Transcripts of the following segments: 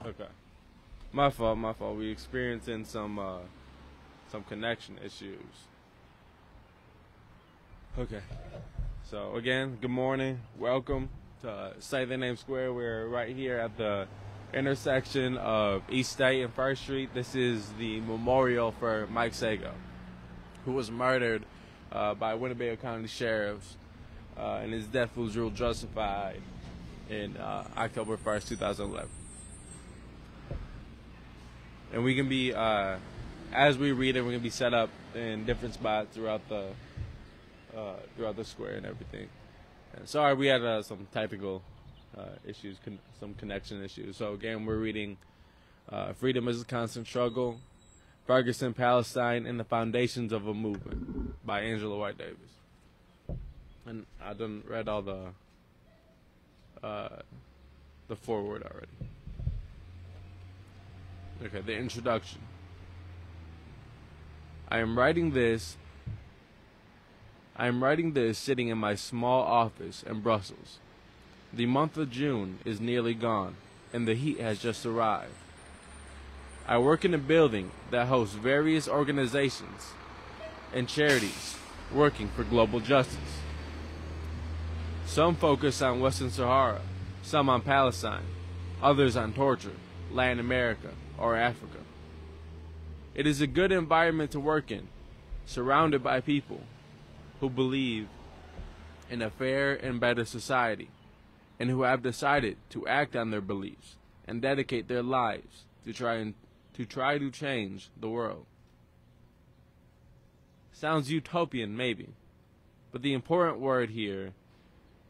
Okay. My fault, my fault. We experiencing some connection issues. Okay. So again, good morning. Welcome to Say the Name Square. We're right here at the intersection of East State and First Street. This is the memorial for Mike Sago, who was murdered by Winnebago County sheriffs, and his death was ruled justified in October 1st, 2011. And we can be, as we read it, we're going to be set up in different spots throughout the square and everything. And sorry, we had some technical issues, some connection issues. So again, we're reading Freedom is a Constant Struggle, Ferguson, Palestine, and the Foundations of a Movement by Angela White Davis. And I done read all the foreword already. Okay, the introduction. I am writing this sitting in my small office in Brussels. The month of June is nearly gone, and the heat has just arrived. I work in a building that hosts various organizations and charities working for global justice. Some focus on Western Sahara, some on Palestine, others on torture, Latin America, or Africa. It is a good environment to work in, surrounded by people who believe in a fair and better society, and who have decided to act on their beliefs and dedicate their lives to try to change the world. Sounds utopian, maybe, but the important word here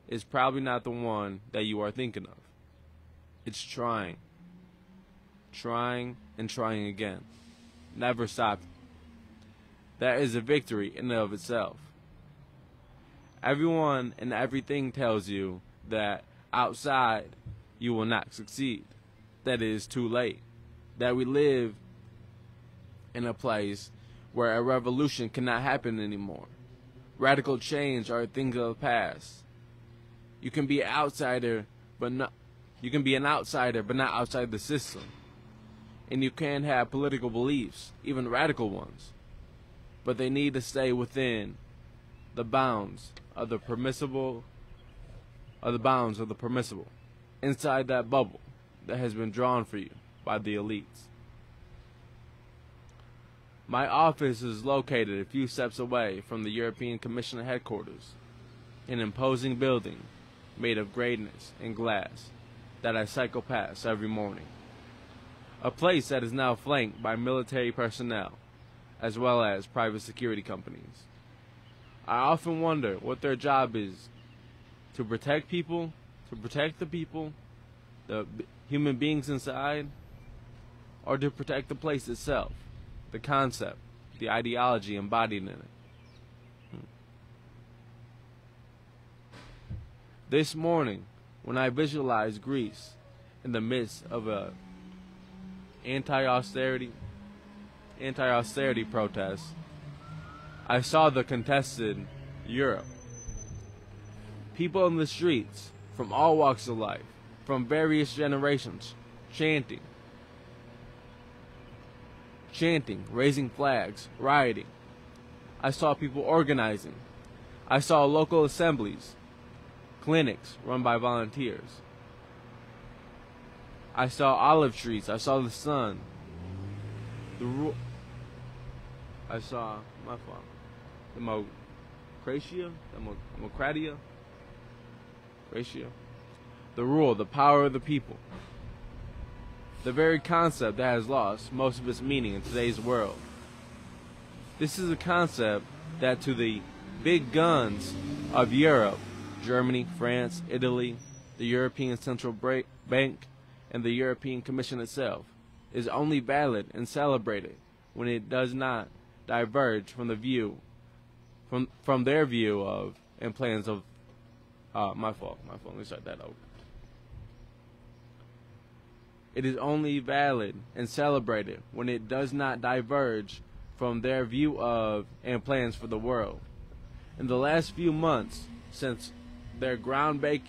is probably not the one that you are thinking of. It's trying. Trying and trying again. Never stopping. That is a victory in and of itself. Everyone and everything tells you that outside you will not succeed, that it is too late, that we live in a place where a revolution cannot happen anymore. Radical change are things of the past. You can be an outsider, but not outside the system. And you can have political beliefs, even radical ones, but they need to stay within the bounds of the permissible, inside that bubble that has been drawn for you by the elites. My office is located a few steps away from the European Commission headquarters, an imposing building made of greyness and glass that I cycle past every morning. A place that is now flanked by military personnel, as well as private security companies. I often wonder what their job is: to protect people, to protect the people, the human beings inside, or to protect the place itself, the concept, the ideology embodied in it. This morning, when I visualized Greece in the midst of a anti-austerity protest, I saw the contested Europe. People in the streets from all walks of life, from various generations, chanting, raising flags, rioting. I saw people organizing. I saw local assemblies, clinics run by volunteers. I saw olive trees. I saw the sun. I saw democratia. The rule, the power of the people. The very concept that has lost most of its meaning in today's world. This is a concept that to the big guns of Europe, Germany, France, Italy, the European Central Bank, and the European Commission itself, is only valid and celebrated when it does not diverge from the view, from their view of and plans of. My fault. Let me start that over. It is only valid and celebrated when it does not diverge from their view of and plans for the world. In the last few months since their groundbreaking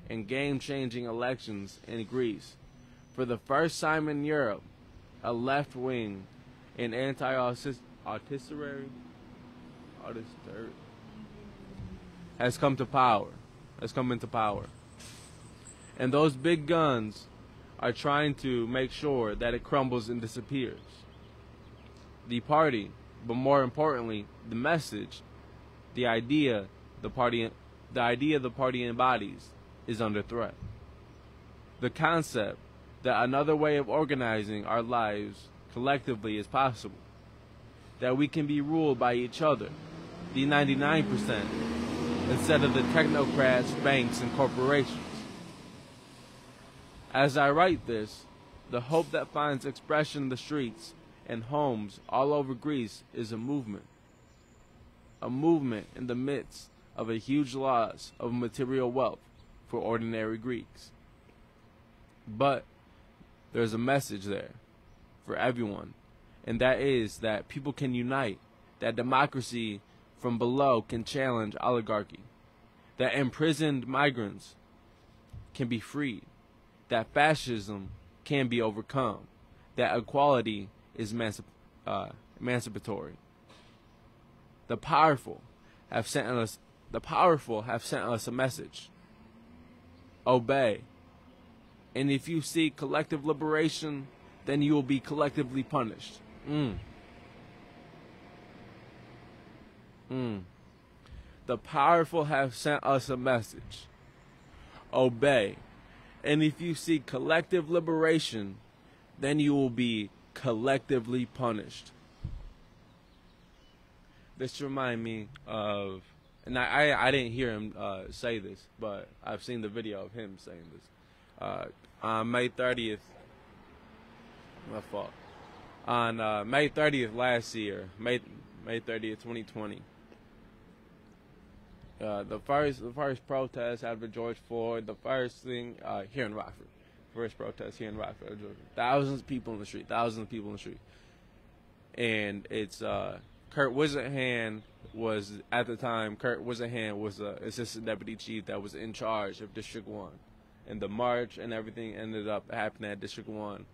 and game-changing elections in Greece. For the first time in Europe, a left-wing and anti-austerity has come into power. And those big guns are trying to make sure that it crumbles and disappears. The party, but more importantly, the message, the idea the party embodies is under threat. The concept that another way of organizing our lives collectively is possible. That we can be ruled by each other, the 99%, instead of the technocrats, banks, and corporations. As I write this, the hope that finds expression in the streets and homes all over Greece is a movement. A movement in the midst of a huge loss of material wealth for ordinary Greeks. But there's a message there for everyone, and that is that people can unite, that democracy from below can challenge oligarchy, that imprisoned migrants can be freed, that fascism can be overcome, that equality is emancipatory. The powerful have sent us a message. Obey. And if you seek collective liberation, then you will be collectively punished. The powerful have sent us a message. Obey. And if you seek collective liberation, then you will be collectively punished. This reminds me of, and I didn't hear him say this, but I've seen the video of him saying this. On May 30th, my fault. On May 30th last year, May 30th, 2020. The first protest after George Floyd, the first thing here in Rockford, first protest here in Rockford, Georgia. Thousands of people in the street, and it's Kurt Whisenhan was at the time. Kurt Whisenhan was the assistant deputy chief that was in charge of District 1, and the march and everything ended up happening at District 1.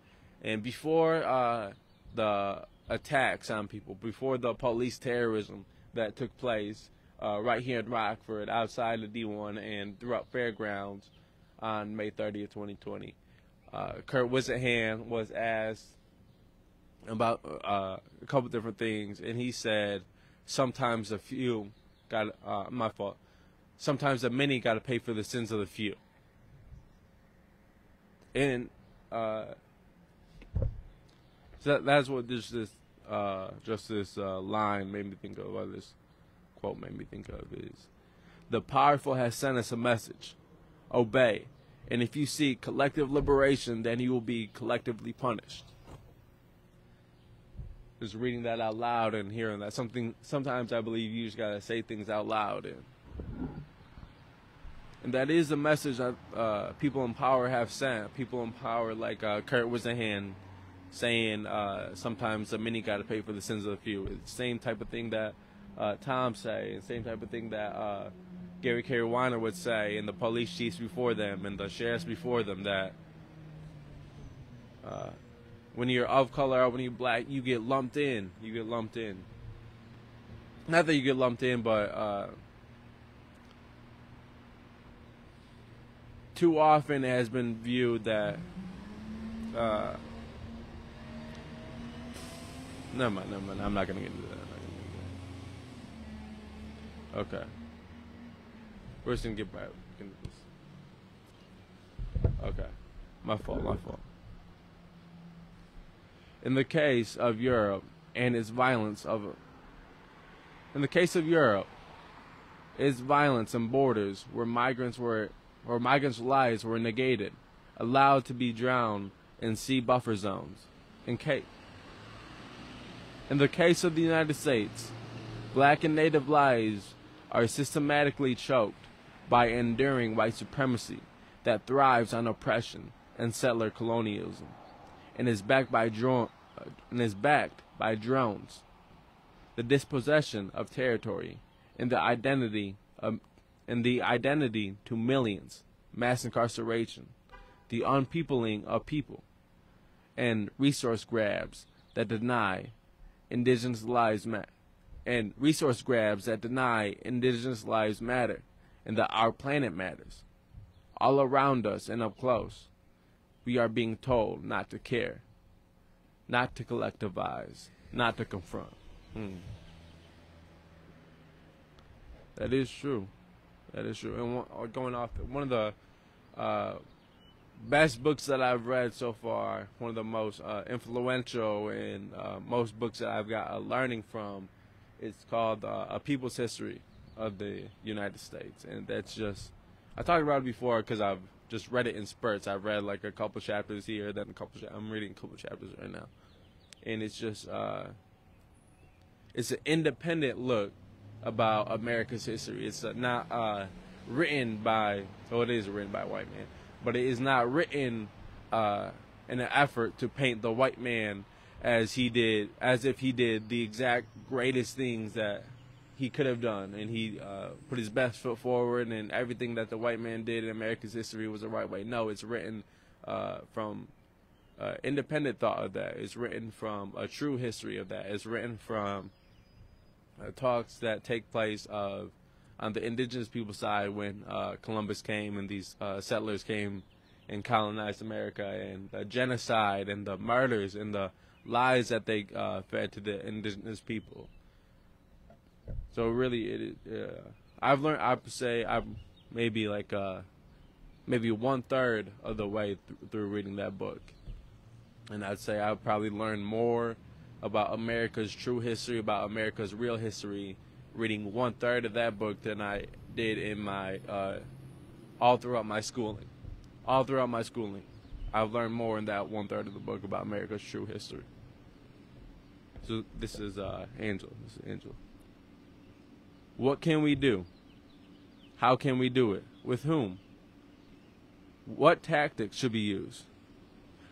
And before the attacks on people, before the police terrorism that took place right here in Rockford, outside the D1 and throughout Fairgrounds on May 30th, 2020, Kurt Whisenhan was asked about a couple different things, and he said, "Sometimes the few got my fault. Sometimes the many got to pay for the sins of the few." And so that's what this line made me think of. Or this quote made me think of is, "The powerful has sent us a message. Obey, and if you seek collective liberation, then you will be collectively punished." Just reading that out loud and hearing that, sometimes I believe you just gotta say things out loud, and that is the message that people in power have sent. People in power like Kurt Whisenhan saying sometimes the many gotta pay for the sins of the few. It's the same type of thing that Tom say, and same type of thing that Gary Weiner would say, and the police chiefs before them and the sheriffs before them, that when you're of color or when you're black, you get lumped in. Not that you get lumped in, but too often it has been viewed that never mind. I'm not gonna get into that. Okay. We're just gonna get back into this. Okay. My fault. In the case of Europe and its violence its violence and borders where migrants' lives were negated, allowed to be drowned in sea buffer zones. In the case of the United States, black and native lives are systematically choked by enduring white supremacy that thrives on oppression and settler colonialism, and is backed by drones, the dispossession of territory, and the identity to millions, mass incarceration, the unpeopling of people, and resource grabs that deny indigenous lives matter, and that our planet matters. All around us and up close, we are being told not to care, not to collectivize, not to confront. That is true. That is true. And going off, one of the best books that I've read so far, one of the most influential and most books that I've got a learning from, it's called A People's History of the United States. And that's just, I talked about it before because I've just read it in spurts. I've read like a couple chapters here, then a couple. I'm reading a couple chapters right now, and it's just it's an independent look about America's history. It's not written by, it is written by a white man, but it is not written in an effort to paint the white man as if he did the exact greatest things that he could have done, and he put his best foot forward, and everything that the white man did in America's history was the right way. No, it's written from independent thought of that. It's written from a true history of that. It's written from talks that take place on the indigenous people side when Columbus came and these settlers came and colonized America, and the genocide and the murders and the lies that they fed to the indigenous people. So really, I've learned. I would say I'm maybe like maybe 1/3 of the way through reading that book, and I'd say I've probably learned more about America's true history, about America's real history, reading 1/3 of that book than I did in my all throughout my schooling. All throughout my schooling, I've learned more in that 1/3 of the book about America's true history. So this is Angela. This is Angela. What can we do? How can we do it? With whom? What tactics should be used?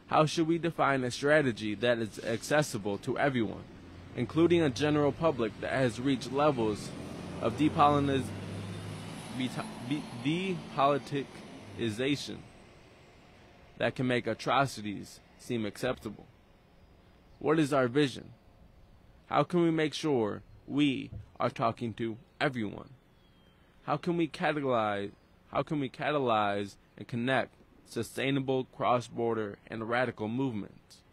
How should we define a strategy that is accessible to everyone, including a general public that has reached levels of depoliticization that can make atrocities seem acceptable? What is our vision? How can we make sure we are talking to everyone? How can we catalyze and connect sustainable cross-border and radical movements?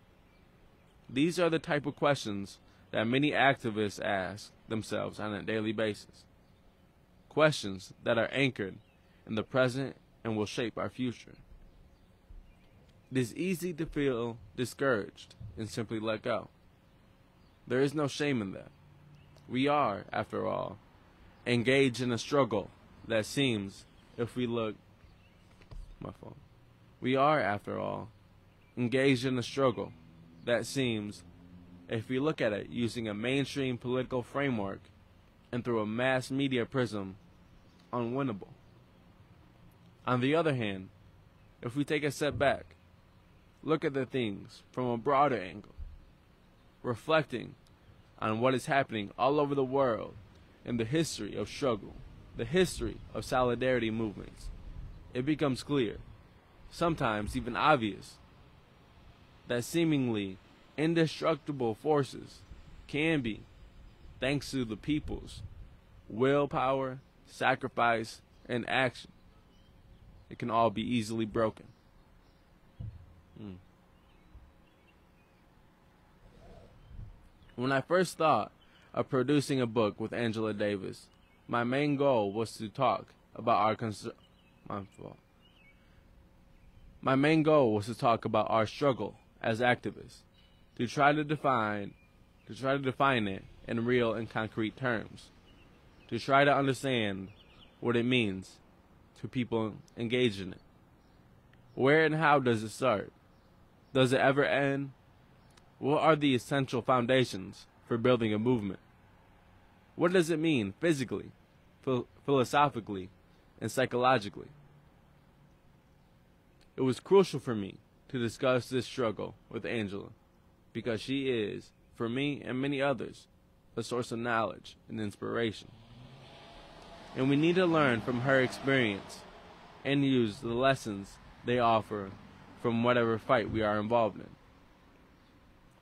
These are the type of questions that many activists ask themselves on a daily basis. Questions that are anchored in the present and will shape our future. It is easy to feel discouraged and simply let go. There is no shame in that. We are, after all, engaged in a struggle that seems, if we look, we are, after all, engaged in a struggle that seems, if we look at it using a mainstream political framework and through a mass media prism, unwinnable. On the other hand, if we take a step back, look at the things from a broader angle, reflecting on what is happening all over the world in the history of struggle, the history of solidarity movements, it becomes clear, sometimes even obvious, that seemingly indestructible forces can be, thanks to the people's willpower, sacrifice, and action, it can all be easily broken. When I first thought of producing a book with Angela Davis, my main goal was to talk about My main goal was to talk about our struggle as activists, to try to define it in real and concrete terms, to try to understand what it means to people engaged in it. Where and how does it start? Does it ever end? What are the essential foundations for building a movement? What does it mean physically, philosophically, and psychologically? It was crucial for me to discuss this struggle with Angela because she is, for me and many others, a source of knowledge and inspiration. And we need to learn from her experience and use the lessons they offer from whatever fight we are involved in.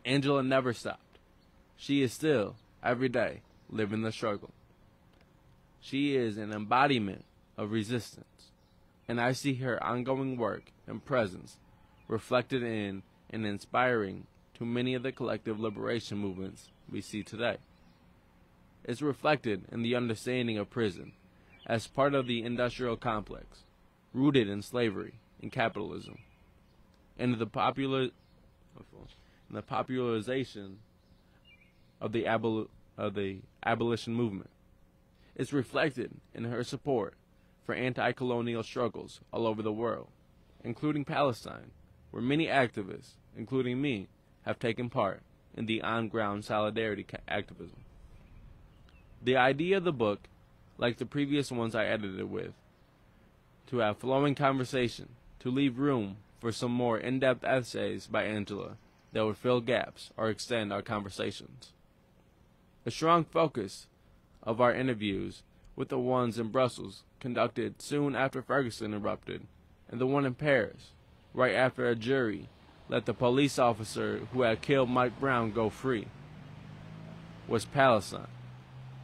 Angela never stopped. She is still, every day, living the struggle. She is an embodiment of resistance, and I see her ongoing work and presence reflected in and inspiring to many of the collective liberation movements we see today. It's reflected in the understanding of prison as part of the industrial complex, rooted in slavery and capitalism, and the popularization of the abolition movement. It's reflected in her support for anti-colonial struggles all over the world, including Palestine, where many activists, including me, have taken part in the on-ground solidarity activism. The idea of the book, like the previous ones I edited with, to have flowing conversation, to leave room for some more in-depth essays by Angela that would fill gaps or extend our conversations. A strong focus of our interviews with the ones in Brussels conducted soon after Ferguson erupted, and the one in Paris, right after a jury let the police officer who had killed Mike Brown go free, was Palestine,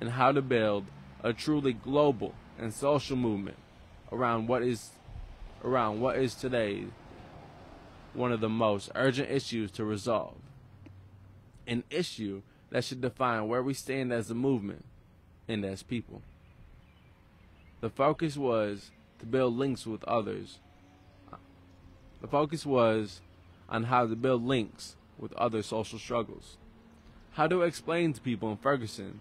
and how to build a truly global and social movement around what is today one of the most urgent issues to resolve, an issue that should define where we stand as a movement and as people. The focus was to build links with others. The focus was on how to build links with other social struggles. How to explain to people in Ferguson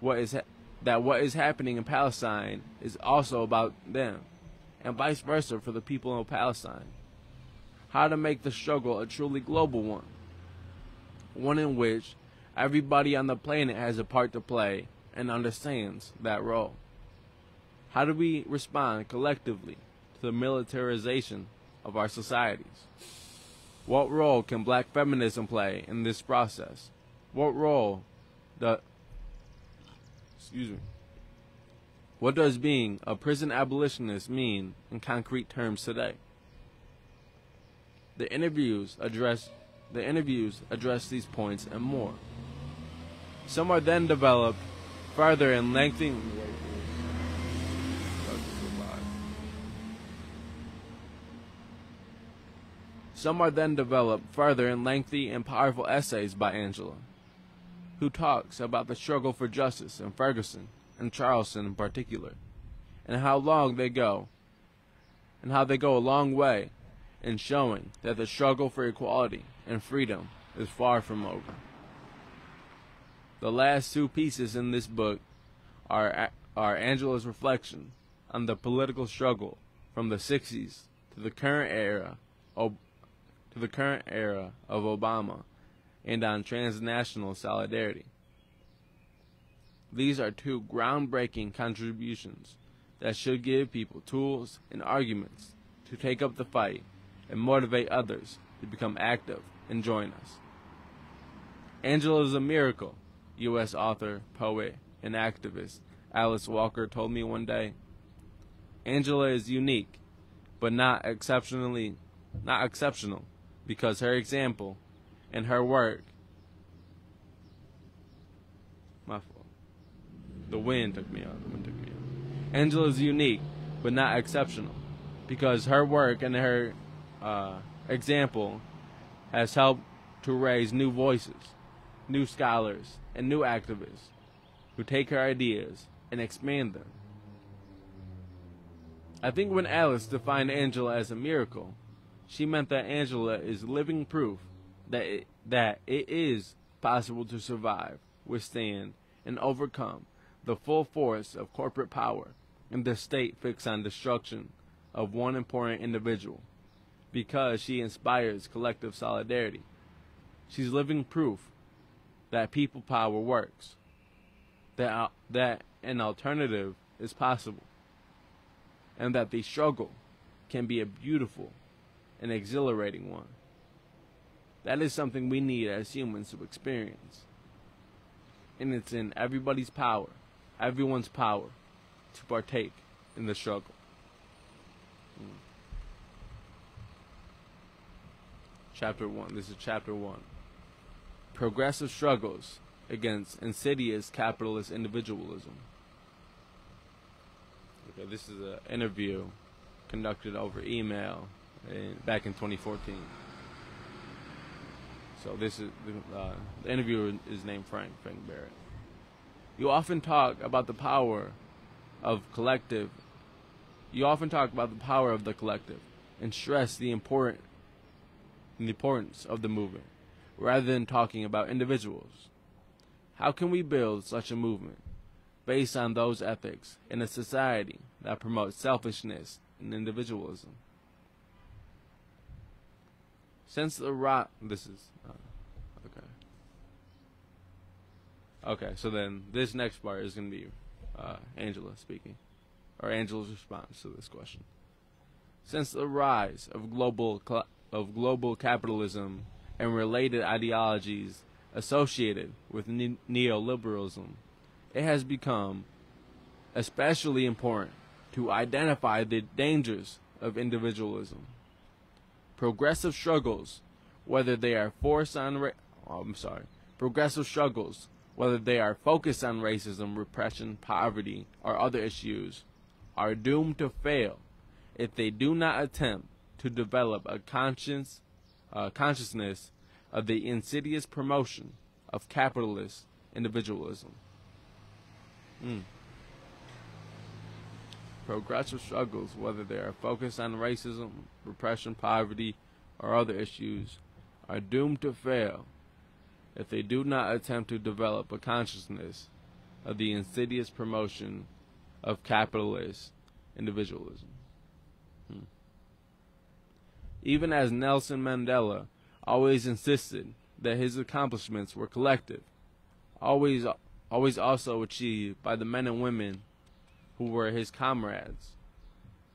what is happening in Palestine is also about them, and vice versa for the people of Palestine. How to make the struggle a truly global one in which everybody on the planet has a part to play and understands that role. How do we respond collectively to the militarization of our societies? What role can black feminism play in this process? What does being a prison abolitionist mean in concrete terms today? The interviews address these points and more. Some are then developed further in lengthy and powerful essays by Angela, who talks about the struggle for justice in Ferguson and Charleston in particular, and how they go a long way in showing that the struggle for equality and freedom is far from over. The last two pieces in this book are Angela's reflection on the political struggle from the 60s to the current era of Obama, and on transnational solidarity. These are two groundbreaking contributions that should give people tools and arguments to take up the fight and motivate others to become active and join us. Angela is a miracle, U.S. author, poet, and activist Alice Walker told me one day. Angela is unique, but not exceptional, because her example and her work. My fault. The wind took me out. Angela is unique, but not exceptional, because her work and her example has helped to raise new voices, new scholars, and new activists who take her ideas and expand them. I think when Alice defined Angela as a miracle, she meant that Angela is living proof that it is possible to survive, withstand, and overcome the full force of corporate power and the state fixed on destruction of one important individual, because she inspires collective solidarity. She's living proof that people power works, that an alternative is possible, and that the struggle can be a beautiful and exhilarating one. That is something we need as humans to experience. And it's in everyone's power, to partake in the struggle. Chapter 1. This is Chapter 1. Progressive struggles against insidious capitalist individualism. Okay, this is an interview conducted over email back in 2014. So this is the interviewer is named Frank Barrett. You often talk about the power of the collective, and stress the importance of the movement, rather than talking about individuals. How can we build such a movement based on those ethics in a society that promotes selfishness and individualism? Since the Okay, so then this next part is going to be Angela speaking, or Angela's response to this question. Since the rise of global capitalism and related ideologies associated with neoliberalism, it has become especially important to identify the dangers of individualism. Progressive struggles, whether they are focused on racism, repression, poverty, or other issues, are doomed to fail if they do not attempt to develop a consciousness of the insidious promotion of capitalist individualism. Progressive struggles, whether they are focused on racism, repression, poverty, or other issues, are doomed to fail if they do not attempt to develop a consciousness of the insidious promotion of capitalist individualism. Even as Nelson Mandela always insisted that his accomplishments were collective, always also achieved by the men and women who were his comrades,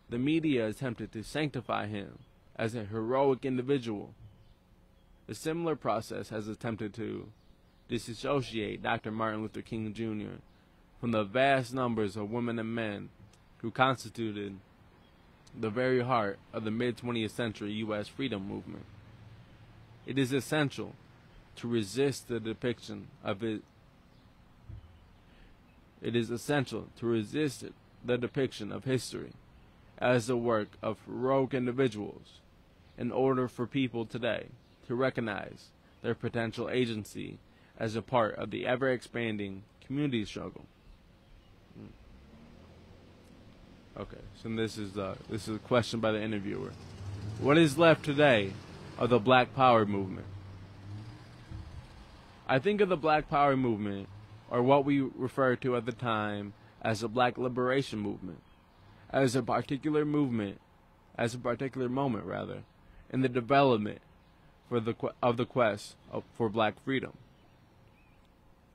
the media attempted to sanctify him as a heroic individual. A similar process has attempted to disassociate Dr. Martin Luther King Jr. from the vast numbers of women and men who constituted the very heart of the mid-20th century U.S. freedom movement. It is essential to resist the depiction of history as the work of heroic individuals in order for people today to recognize their potential agency as a part of the ever-expanding community struggle. Okay, so this is a question by the interviewer. What is left today of the Black Power movement? I think of the Black Power movement, or what we referred to at the time as the Black Liberation Movement, as a particular moment in the development of the quest for black freedom.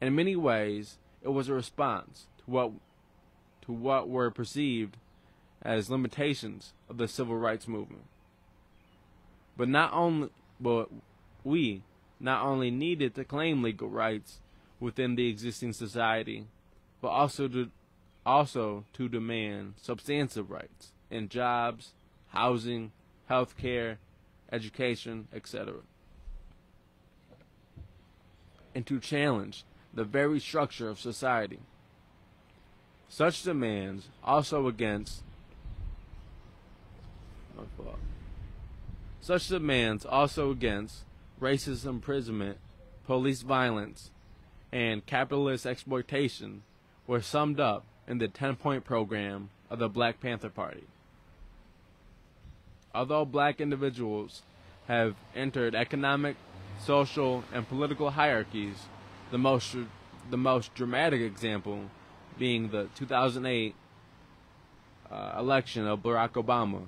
In many ways, it was a response to what were perceived as limitations of the civil rights movement. But we not only needed to claim legal rights within the existing society, but also to demand substantive rights in jobs, housing, health care, education, etc. And to challenge the very structure of society. Such demands also against racist imprisonment, police violence, and capitalist exploitation were summed up in the 10-point program of the Black Panther Party. Although black individuals have entered economic, social, and political hierarchies, the most dramatic example being the 2008 election of Barack Obama,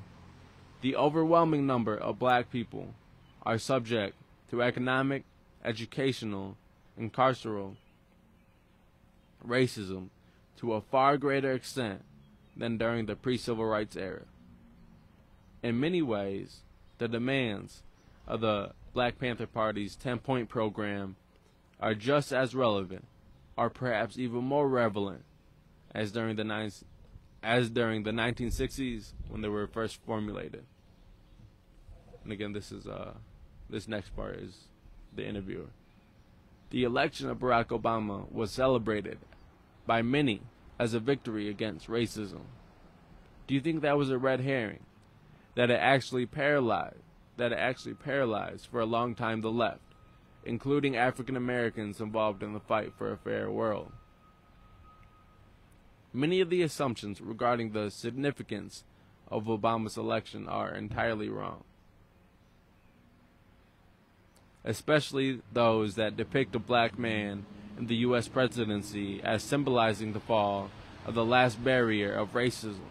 the overwhelming number of black people are subject to economic, educational, and carceral racism to a far greater extent than during the pre-civil rights era. In many ways, the demands of the Black Panther Party's 10-point program are just as relevant, or perhaps even more relevant, as during the as during the 1960s when they were first formulated. And again, this next part is the interviewer. The election of Barack Obama was celebrated by many as a victory against racism. Do you think that was a red herring? That it actually paralyzed for a long time the left, including African Americans involved in the fight for a fair world? Many of the assumptions regarding the significance of Obama's election are entirely wrong, especially those that depict a black man in the U.S. presidency as symbolizing the fall of the last barrier of racism.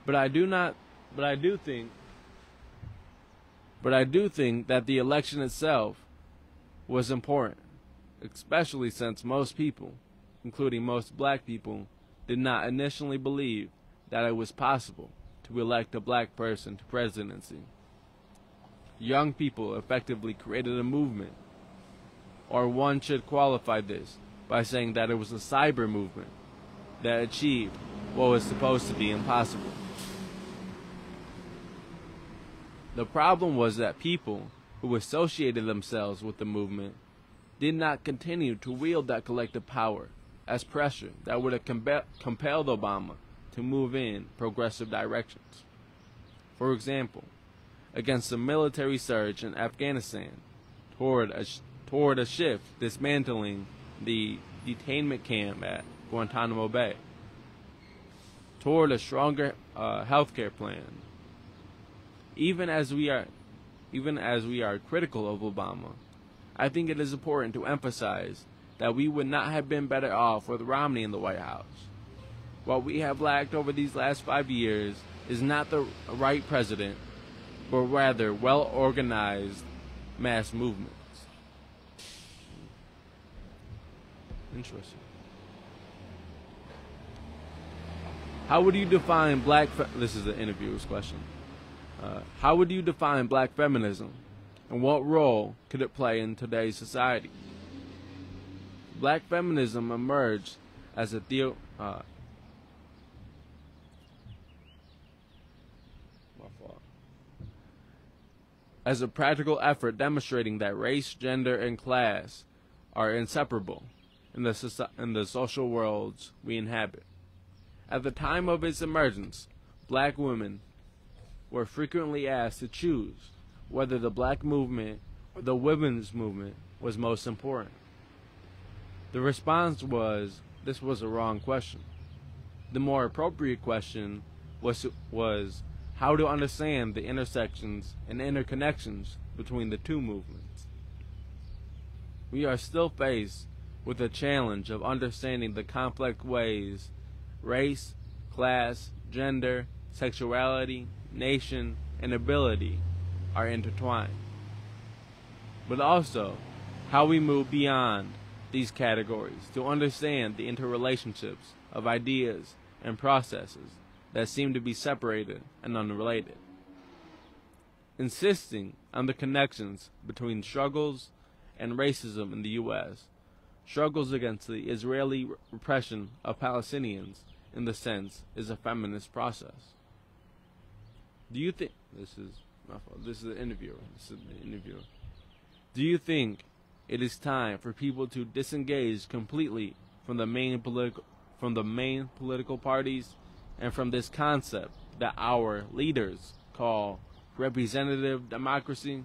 But I do think that the election itself was important, especially since most people, including most black people, did not initially believe that it was possible to elect a black person to presidency. Young people effectively created a movement, or one should qualify this by saying that it was a cyber movement that achieved what was supposed to be impossible. The problem was that people who associated themselves with the movement did not continue to wield that collective power as pressure that would have compelled Obama to move in progressive directions. For example, against the military surge in Afghanistan toward a shift dismantling the detainment camp at Guantanamo Bay, toward a stronger healthcare plan. Even as we are critical of Obama, I think it is important to emphasize that we would not have been better off with Romney in the White House. What we have lacked over these last 5 years is not the right president, but rather well-organized mass movements. Interesting. How would you define this is the interviewer's question. How would you define black feminism, and what role could it play in today's society? Black feminism emerged as a practical effort demonstrating that race, gender, and class are inseparable in the social worlds we inhabit. At the time of its emergence, black women were frequently asked to choose whether the black movement or the women's movement was most important. The response was, this was a wrong question. The more appropriate question was how to understand the intersections and interconnections between the two movements. We are still faced with the challenge of understanding the complex ways race, class, gender, sexuality, nation, and ability are intertwined, but also how we move beyond these categories to understand the interrelationships of ideas and processes that seem to be separated and unrelated. Insisting on the connections between struggles and racism in the U.S., struggles against the Israeli repression of Palestinians, in the sense, is a feminist process. Do you think this is the interviewer? Do you think it is time for people to disengage completely from the main political parties and from this concept that our leaders call representative democracy?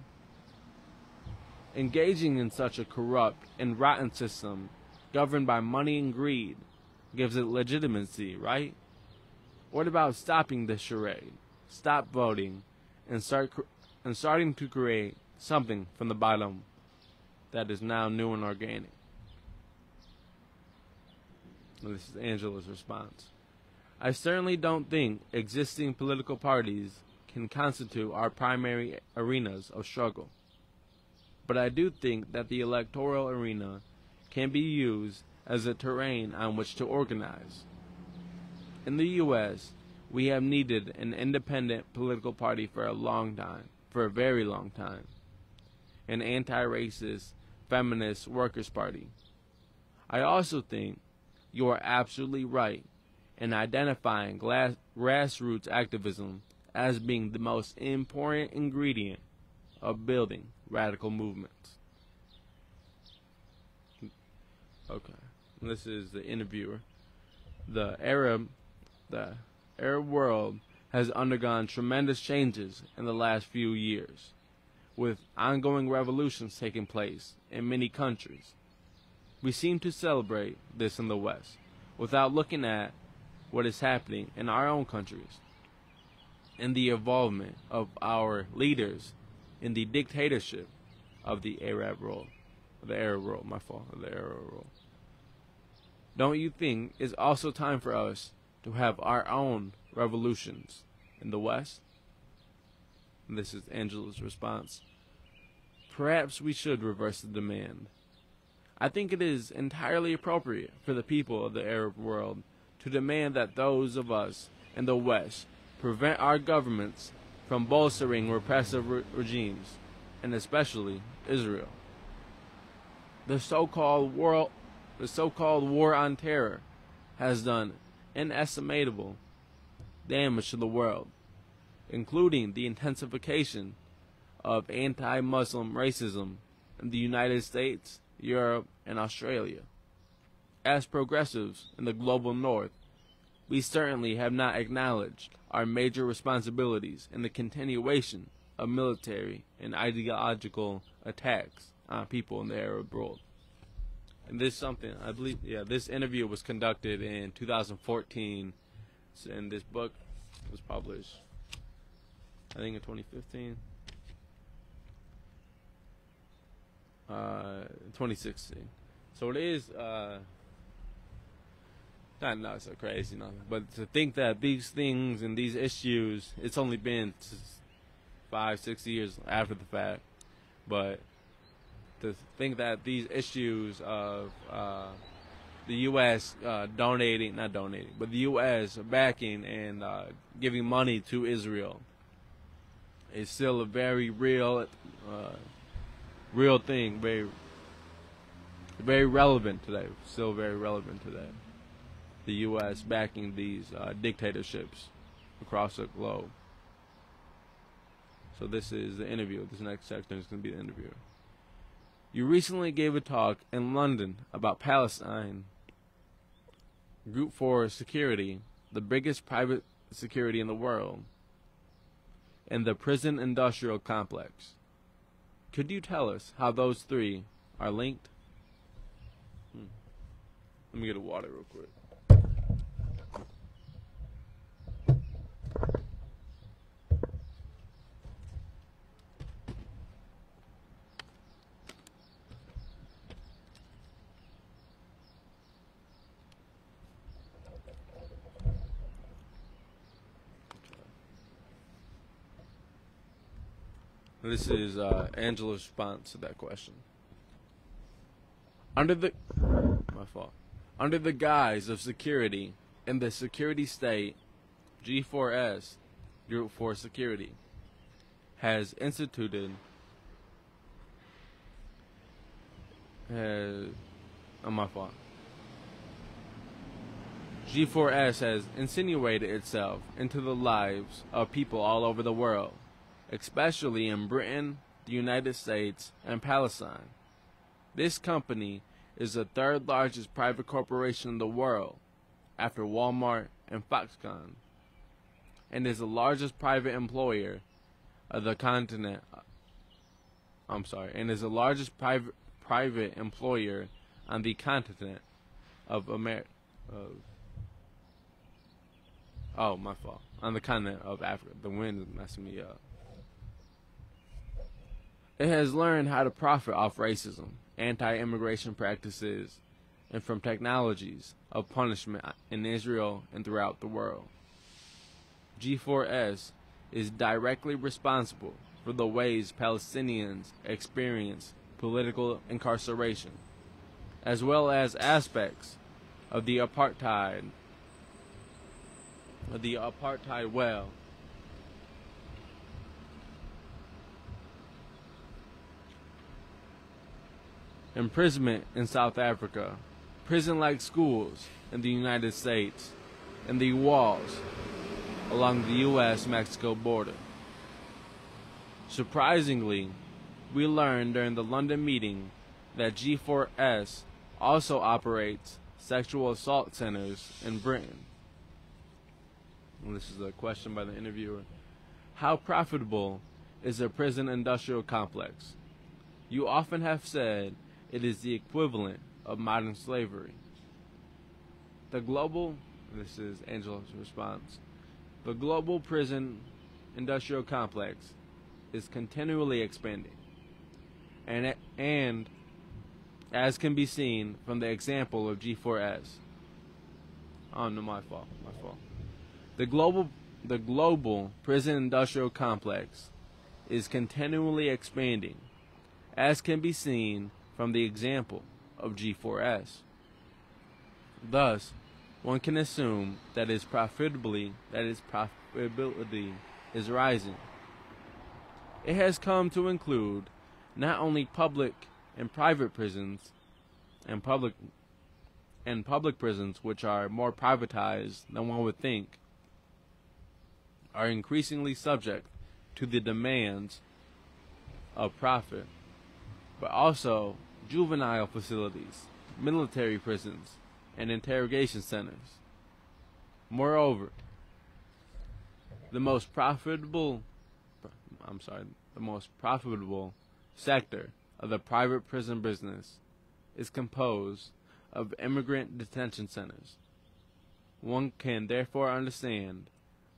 Engaging in such a corrupt and rotten system governed by money and greed gives it legitimacy, right? What about stopping this charade? Stop voting and starting to create something from the bottom that is now new and organic. And this is Angela's response. I certainly don't think existing political parties can constitute our primary arenas of struggle. But I do think that the electoral arena can be used as a terrain on which to organize. In the U.S., we have needed an independent political party for a very long time. An anti-racist, feminist workers' party. I also think you are absolutely right and identifying grassroots activism as being the most important ingredient of building radical movements. Okay, this is the interviewer. The Arab world has undergone tremendous changes in the last few years, with ongoing revolutions taking place in many countries. We seem to celebrate this in the West, without looking at what is happening in our own countries, and the involvement of our leaders in the dictatorship of the Arab world. Don't you think it's also time for us to have our own revolutions in the West? And this is Angela's response. Perhaps we should reverse the demand. I think it is entirely appropriate for the people of the Arab world to demand that those of us in the West prevent our governments from bolstering repressive regimes, and especially Israel. The so-called war on terror has done inestimable damage to the world, including the intensification of anti-Muslim racism in the United States, Europe, and Australia. As progressives in the global North, we certainly have not acknowledged our major responsibilities in the continuation of military and ideological attacks on people in the Arab world. And this is something, I believe, this interview was conducted in 2014, and this book was published, I think, in 2015. 2016. So it is not so crazy, but to think that these things and these issues, it's only been 5-6 years after the fact, but to think that these issues of the U.S. the U.S. backing and giving money to Israel is still a very real thing, very relevant today. Still very relevant today. The U.S. backing these dictatorships across the globe. So this is the interview. This next section is going to be the interview. You recently gave a talk in London about Palestine Group for Security, the biggest private security in the world, and the prison industrial complex. Could you tell us how those three are linked? Let me get a water real quick. This is Angela's response to that question. Under the guise of security in the security state, G4S, Group for Security, has instituted G4S has insinuated itself into the lives of people all over the world, especially in Britain, the United States, and Palestine. This company is the third largest private corporation in the world, after Walmart and Foxconn, and is the largest private employer of the continent. And is the largest private employer on the continent of America. On the continent of Africa. The wind is messing me up. It has learned how to profit off racism, anti-immigration practices, and from technologies of punishment in Israel and throughout the world. G4S is directly responsible for the ways Palestinians experience political incarceration, as well as aspects of the apartheid well. Imprisonment in South Africa, prison-like schools in the United States, in the walls along the U.S.-Mexico border. Surprisingly, we learned during the London meeting that G4S also operates sexual assault centers in Britain. And this is a question by the interviewer. How profitable is a prison industrial complex? You often have said it is the equivalent of modern slavery. This is Angela's response. The global prison industrial complex is continually expanding. And as can be seen from the example of G4S. Oh no, my fault. The global prison industrial complex is continually expanding, as can be seen from the example of G4S. Thus, one can assume that its profitability is rising. It has come to include not only public and private prisons, and public prisons, which are more privatized than one would think, are increasingly subject to the demands of profit, but also juvenile facilities, military prisons, and interrogation centers. Moreover, the most profitable sector of the private prison business is composed of immigrant detention centers. One can therefore understand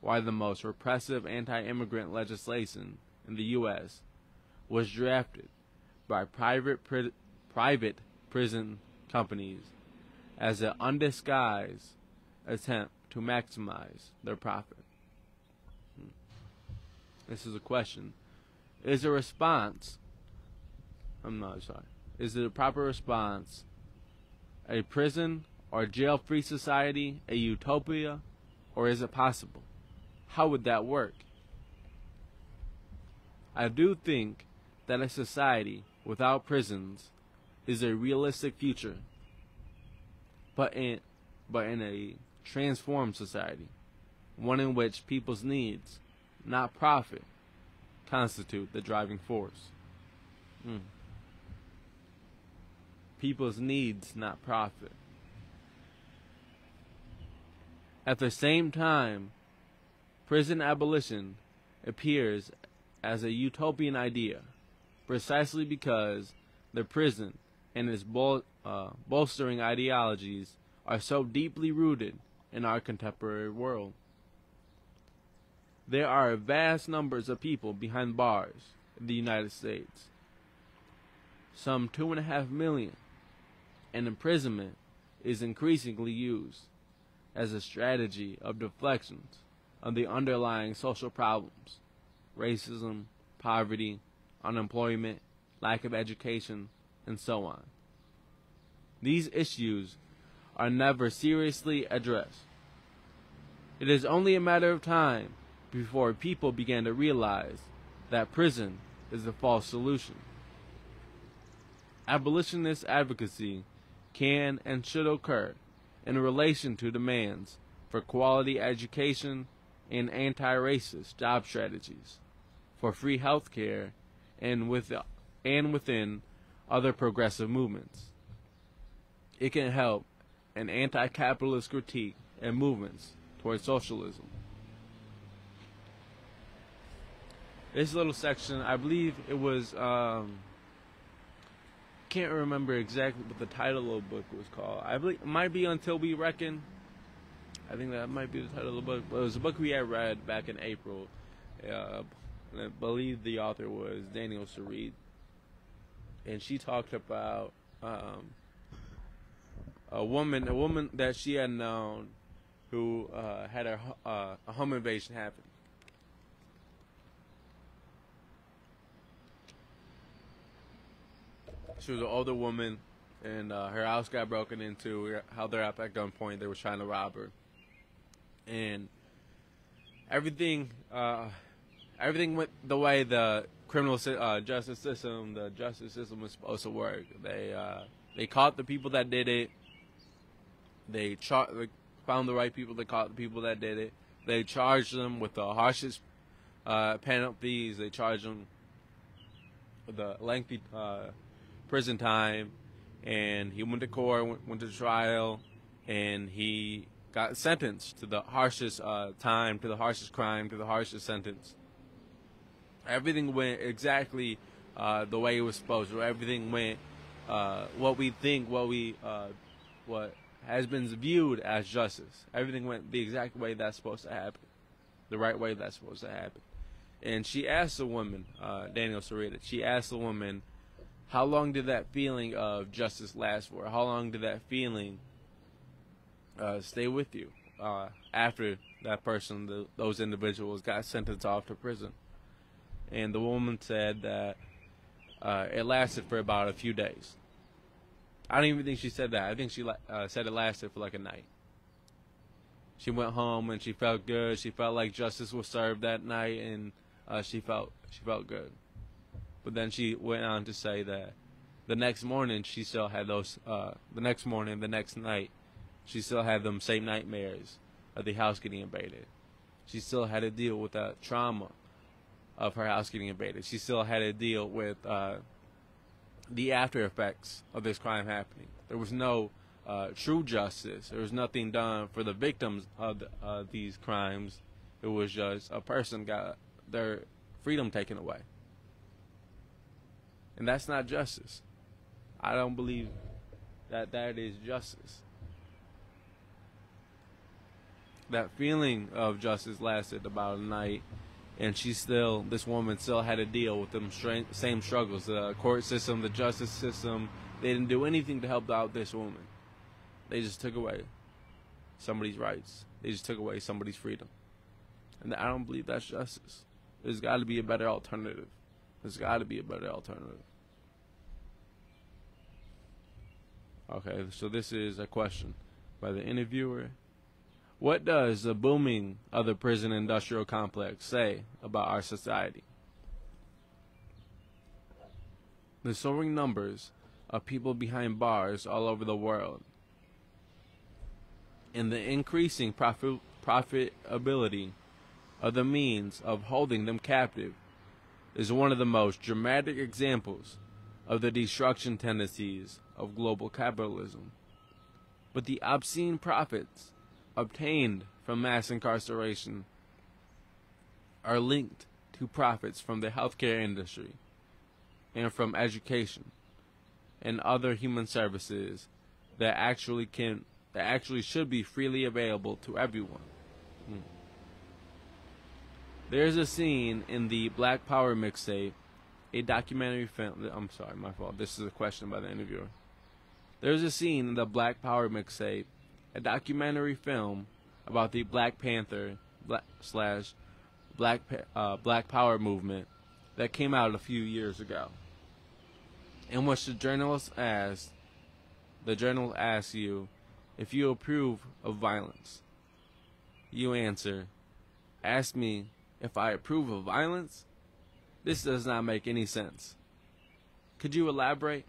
why the most repressive anti-immigrant legislation in the U.S. was drafted by private prison companies as an undisguised attempt to maximize their profit. This is a question. Is it a proper response a prison or jail-free society, a utopia, or is it possible? How would that work? I do think that a society without prisons is a realistic future, but in a transformed society, one in which people's needs, not profit, constitute the driving force. People's needs, not profit. At the same time, prison abolition appears as a utopian idea, precisely because the prison and its bolstering ideologies are so deeply rooted in our contemporary world. There are vast numbers of people behind bars in the United States, some 2.5 million, and imprisonment is increasingly used as a strategy of deflections of the underlying social problems: racism, poverty, unemployment, lack of education, and so on. These issues are never seriously addressed. It is only a matter of time before people begin to realize that prison is a false solution. Abolitionist advocacy can and should occur in relation to demands for quality education and anti-racist job strategies, for free health care, and within other progressive movements. It can help an anti-capitalist critique and movements towards socialism. This little section, I believe it was, can't remember exactly what the title of the book was called. I believe it might be Until We Reckon. I think that might be the title of the book. But it was a book we had read back in April. And I believe the author was Daniel Sarid. And she talked about a woman that she had known who had a home invasion happen. She was an older woman, and her house got broken into. Held her up at gunpoint. They were trying to rob her, and everything went the way the criminal justice system was supposed to work. They caught the people that did it. found the right people. They caught the people that did it. They charged them with the harshest penalties. They charged them with the lengthy prison time. And he went to court, went to trial, and he got sentenced to the harshest time, to the harshest crime, to the harshest sentence. Everything went exactly the way it was supposed to. Everything went what we think, what has been viewed as justice. Everything went the exact way that's supposed to happen, the right way that's supposed to happen. And she asked the woman, Daniel Sarita, she asked the woman, how long did that feeling of justice last for? How long did that feeling stay with you after that person, those individuals, got sentenced off to prison? And the woman said that it lasted for about a few days. I don't even think she said that. I think she said it lasted for like a night. She went home and she felt good. She felt like justice was served that night, and she felt good. But then she went on to say that the next morning she still had those. The next night, she still had them same nightmares of the house getting invaded. She still had to deal with that trauma of her house getting invaded. She still had to deal with the after effects of this crime happening. There was no true justice. There was nothing done for the victims of these crimes. It was just a person got their freedom taken away. And that's not justice. I don't believe that is justice. That feeling of justice lasted about a night, and this woman still had to deal with them same struggles. The court system, the justice system, they didn't do anything to help out this woman. They just took away somebody's rights. They just took away somebody's freedom. And I don't believe that's justice. There's got to be a better alternative. There's got to be a better alternative. Okay, so this is a question by the interviewer. What does the booming of the prison industrial complex say about our society? The soaring numbers of people behind bars all over the world and the increasing profitability of the means of holding them captive is one of the most dramatic examples of the destruction tendencies of global capitalism. But the obscene profits obtained from mass incarceration are linked to profits from the healthcare industry and from education and other human services that actually should be freely available to everyone. There's a scene in the Black Power mixtape, a documentary film. I'm sorry, my fault. This is a question by the interviewer. There's a scene in the Black Power mixtape, a documentary film about the Black Panther Black Power movement that came out a few years ago, in which the journalist asks you if you approve of violence. You answer, "Ask me if I approve of violence? This does not make any sense. Could you elaborate?"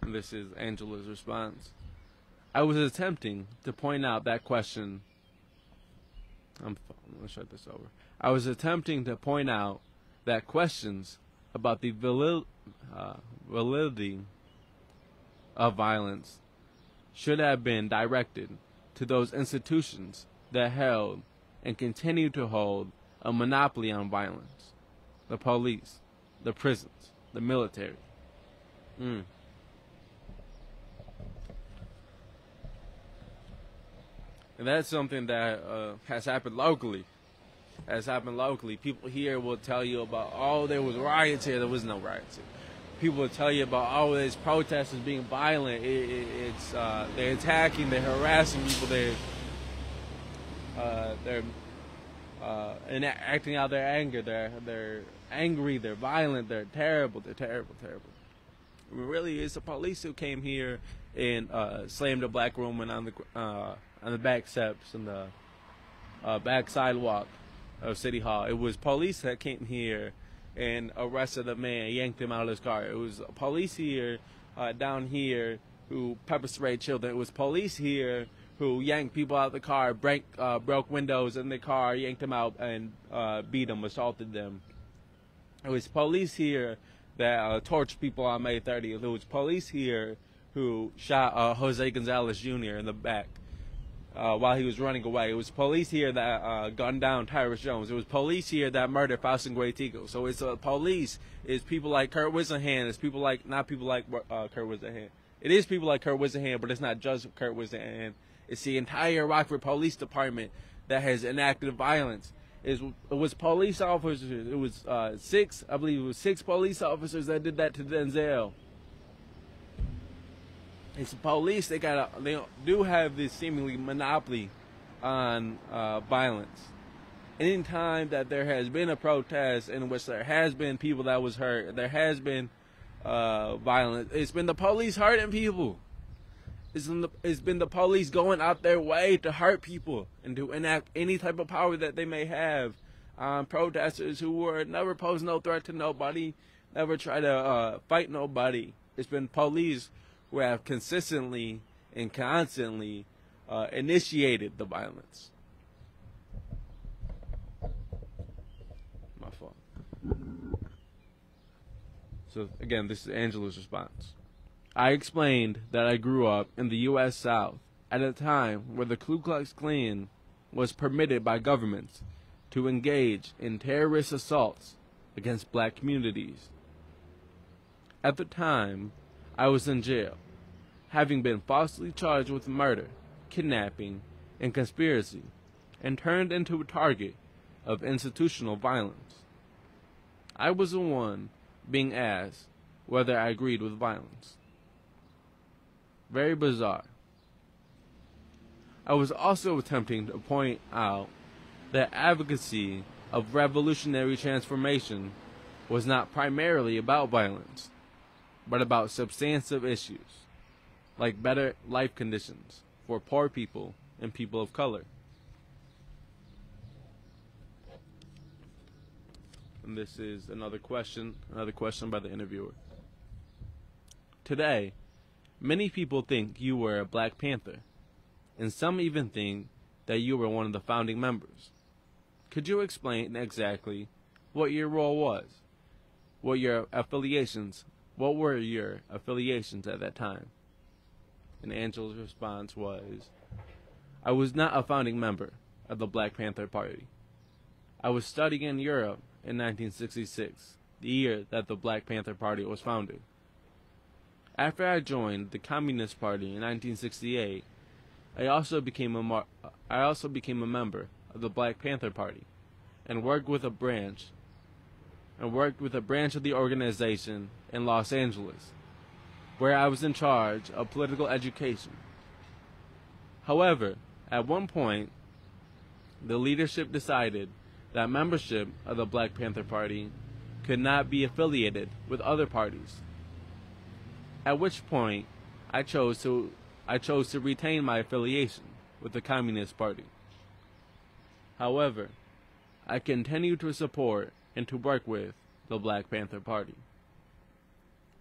And this is Angela's response. I was attempting to point out that question. Let's start this over. I was attempting to point out that questions about the validity of violence should have been directed to those institutions that held and continue to hold a monopoly on violence: the police, the prisons, the military. And that's something that has happened locally. People here will tell you about, oh, there was riots here. There was no riots here. People will tell you about, oh, there's protesters being violent. They're attacking, they're harassing people. They're acting out their anger. They're angry. They're violent. They're terrible. They're terrible. I mean, really, it's the police who came here and slammed a black woman on the back steps and the back sidewalk of City Hall. It was police that came here and arrested a man, yanked him out of his car. It was police here, down here, who pepper sprayed children. It was police here who yanked people out of the car, broke windows in the car, yanked them out, and beat them, assaulted them. It was police here that torched people on May 30th. It was police here who shot Jose Gonzalez Jr. in the back while he was running away. It was police here that gunned down Tyrus Jones. It was police here that murdered Faustin Guaitico. So it's police. It's people like Kurt Wisenhan. It's people like, not people like Kurt Wisenhan. It is people like Kurt Wisenhan, but it's not just Kurt Wisenhan. It's the entire Rockford Police Department that has enacted violence. It was police officers. It was six police officers that did that to Denzel. It's police. They do have this seemingly monopoly on violence. Anytime that there has been a protest in which there has been people that was hurt, there has been violence. It's been the police hurting people. It's been the police going out their way to hurt people and to enact any type of power that they may have on protesters who were never posed no threat to nobody, never try to fight nobody. It's been police who have consistently and constantly initiated the violence. My fault. So again, this is Angela's response. I explained that I grew up in the U.S. South at a time where the Ku Klux Klan was permitted by governments to engage in terrorist assaults against black communities. At the time, I was in jail, having been falsely charged with murder, kidnapping, and conspiracy, and turned into a target of institutional violence. I was the one being asked whether I agreed with violence. Very bizarre. I was also attempting to point out that advocacy of revolutionary transformation was not primarily about violence, but about substantive issues, like better life conditions for poor people and people of color. And this is another question by the interviewer. Today, many people think you were a Black Panther, and some even think that you were one of the founding members. Could you explain exactly what your role was? What were your affiliations at that time? And Angela's response was, I was not a founding member of the Black Panther Party. I was studying in Europe in 1966, the year that the Black Panther Party was founded. After I joined the Communist Party in 1968, I also became a member of the Black Panther Party and worked with a branch of the organization in Los Angeles, where I was in charge of political education. However, at one point, the leadership decided that membership of the Black Panther Party could not be affiliated with other parties. At which point, I chose to retain my affiliation with the Communist Party. However, I continue to support and to work with the Black Panther Party.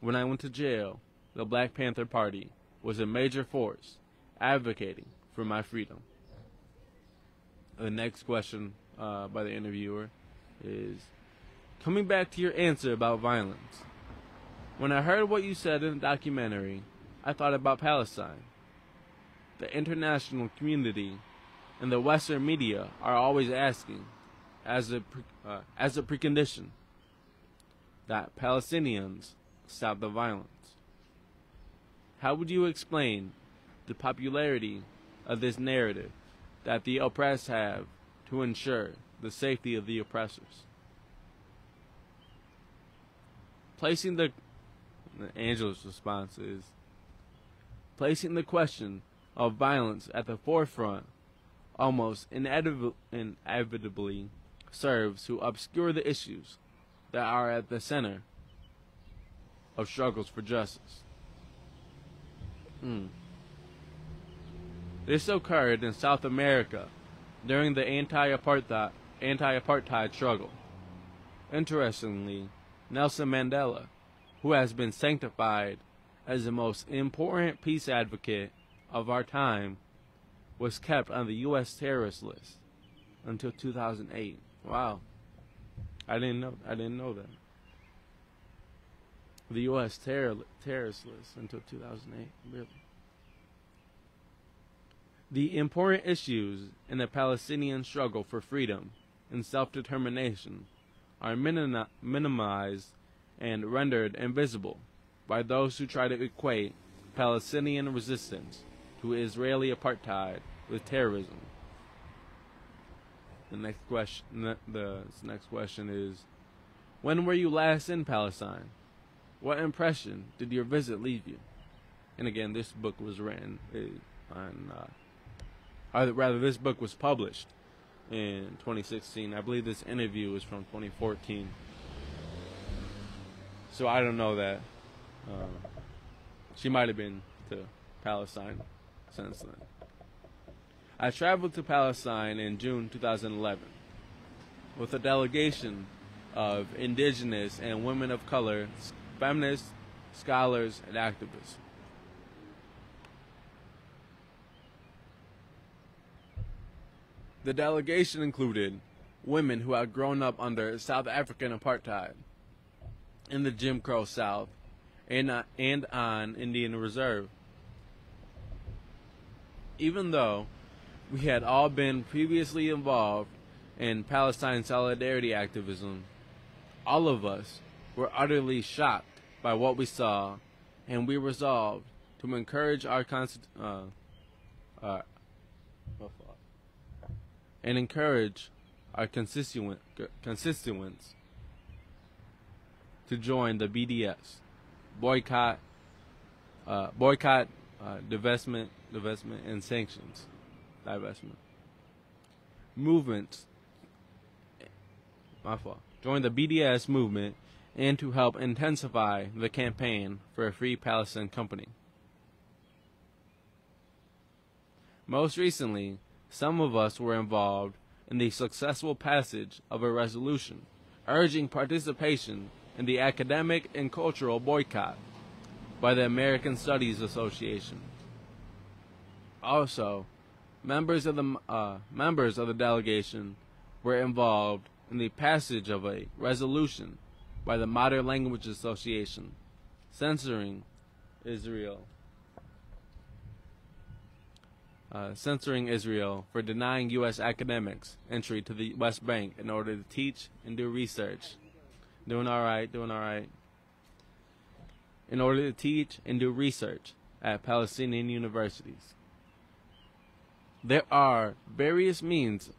When I went to jail, the Black Panther Party was a major force advocating for my freedom. The next question by the interviewer is, coming back to your answer about violence. When I heard what you said in the documentary, I thought about Palestine. The international community and the Western media are always asking, as a precondition, that Palestinians stop the violence. How would you explain the popularity of this narrative that the oppressed have to ensure the safety of the oppressors? Angela's response is, placing the question of violence at the forefront almost inevitably serves to obscure the issues that are at the center of struggles for justice. This occurred in South America during the anti-apartheid struggle. Interestingly, Nelson Mandela, who has been sanctified as the most important peace advocate of our time, was kept on the U.S. terrorist list until 2008. Wow, I didn't know that. The U.S. terrorist list until 2008. Really. The important issues in the Palestinian struggle for freedom and self-determination are minimized and rendered invisible by those who try to equate Palestinian resistance to Israeli apartheid with terrorism. The next question is, when were you last in Palestine? What impression did your visit leave you? And again, this book was written this book was published in 2016. I believe this interview is from 2014. So I don't know that. She might have been to Palestine since then. I traveled to Palestine in June 2011 with a delegation of indigenous and women of color, feminists, scholars, and activists. The delegation included women who had grown up under South African apartheid in the Jim Crow South and on Indian Reserve. Even though we had all been previously involved in Palestine solidarity activism, all of us were utterly shocked by what we saw, and we resolved to encourage our constituents to join the BDS, boycott, divestment, and sanctions, divestment movements. Join the BDS movement and to help intensify the campaign for a free Palestine company. Most recently, some of us were involved in the successful passage of a resolution urging participation in the academic and cultural boycott by the American Studies Association. Also, members of the delegation were involved in the passage of a resolution by the Modern Language Association censoring Israel for denying U.S. academics entry to the West Bank in order to teach and do research. Doing all right. In order to teach and do research at Palestinian universities. There are various means.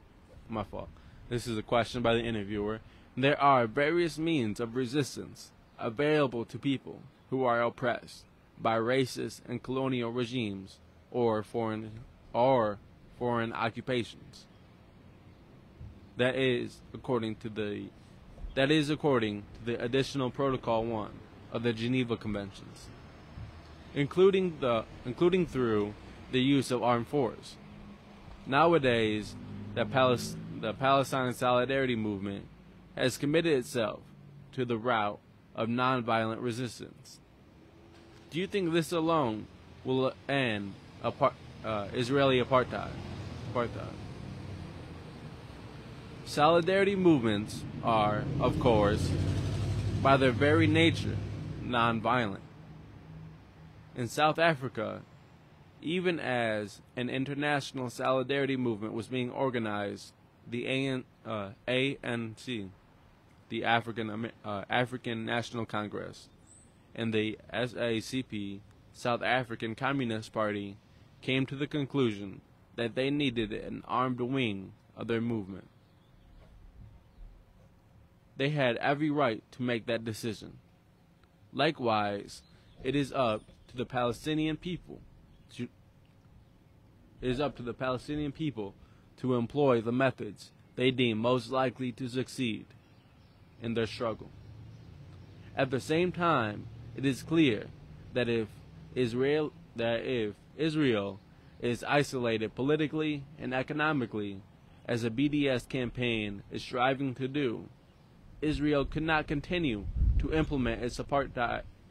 This is a question by the interviewer. There are various means of resistance available to people who are oppressed by racist and colonial regimes or foreign occupations. That is according to the Additional Protocol 1 of the Geneva Conventions, including through the use of armed force. Nowadays, the Palestine Solidarity Movement has committed itself to the route of nonviolent resistance. Do you think this alone will end Israeli apartheid? Solidarity movements are, of course, by their very nature, nonviolent. In South Africa, even as an international solidarity movement was being organized, the ANC, the African National Congress, and the SACP, South African Communist Party, came to the conclusion that they needed an armed wing of their movement. They had every right to make that decision. Likewise, it is up to the Palestinian people to employ the methods they deem most likely to succeed in their struggle. At the same time, it is clear that if Israel is isolated politically and economically, as a BDS campaign is striving to do, Israel could not continue to implement its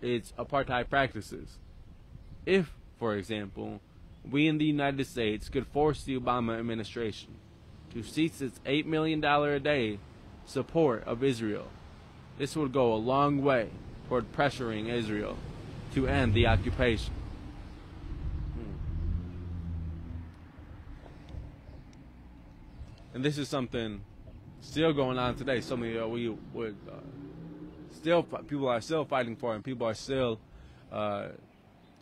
its apartheid practices. If, for example, we in the United States could force the Obama administration to cease its $8 million a day support of Israel, this would go a long way toward pressuring Israel to end the occupation. And this is something still going on today. Something that we would people are still fighting for, and people are still trying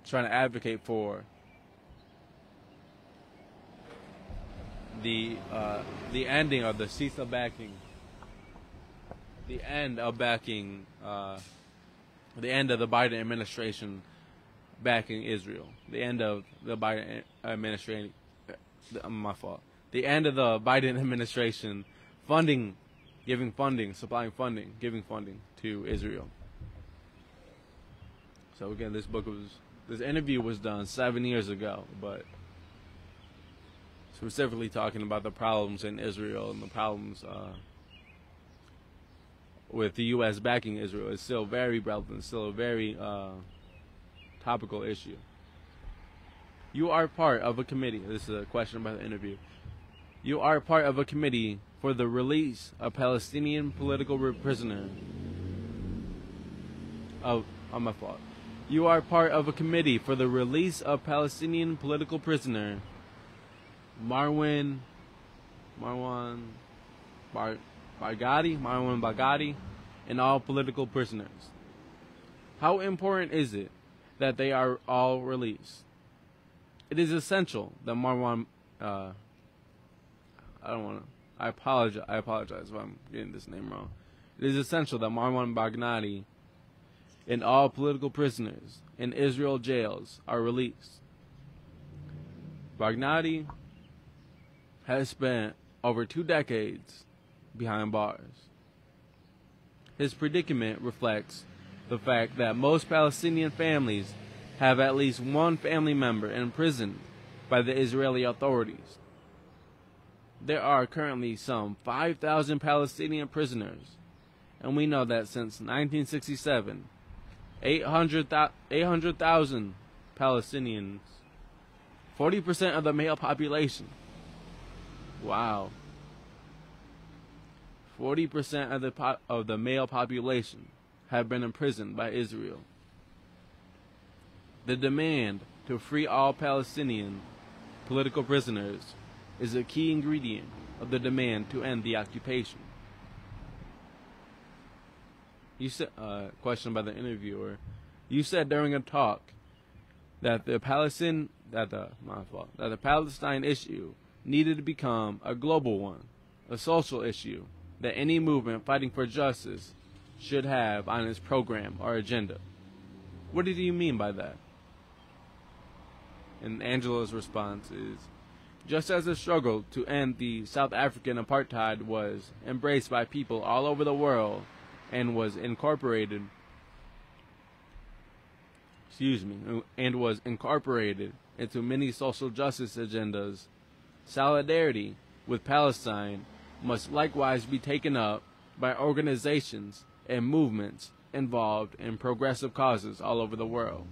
to advocate for the ending of the cease of backing, the end of backing, the end of the Biden administration backing Israel, the end of the Biden administration. My fault. The end of the Biden administration funding, giving funding, supplying funding, giving funding to Israel. So again, this interview was done 7 years ago, but specifically talking about the problems in Israel and the problems with the U.S. backing Israel is still very relevant, still a very topical issue. You are part of a committee. This is a question about the interview. You are part of a committee for the release of Palestinian political prisoner. My fault. You are part of a committee for the release of Palestinian political prisoner Marwan Baghdadi, and all political prisoners. How important is it that they are all released? It is essential that Marwan I apologize if I'm getting this name wrong. It is essential that Marwan Baghdadi and all political prisoners in Israel jails are released. Baghdadi has spent over 2 decades behind bars. His predicament reflects the fact that most Palestinian families have at least one family member imprisoned by the Israeli authorities. There are currently some 5,000 Palestinian prisoners, and we know that since 1967, 800,000 Palestinians, 40% of the male population. Wow. 40% of the male population have been imprisoned by Israel. The demand to free all Palestinian political prisoners is a key ingredient of the demand to end the occupation. You said, question by the interviewer. You said during a talk that the Palestine issue needed to become a global one, a social issue that any movement fighting for justice should have on its program or agenda. What did you mean by that? And Angela's response is, just as the struggle to end the South African apartheid was embraced by people all over the world and was incorporated into many social justice agendas, solidarity with Palestine must likewise be taken up by organizations and movements involved in progressive causes all over the world.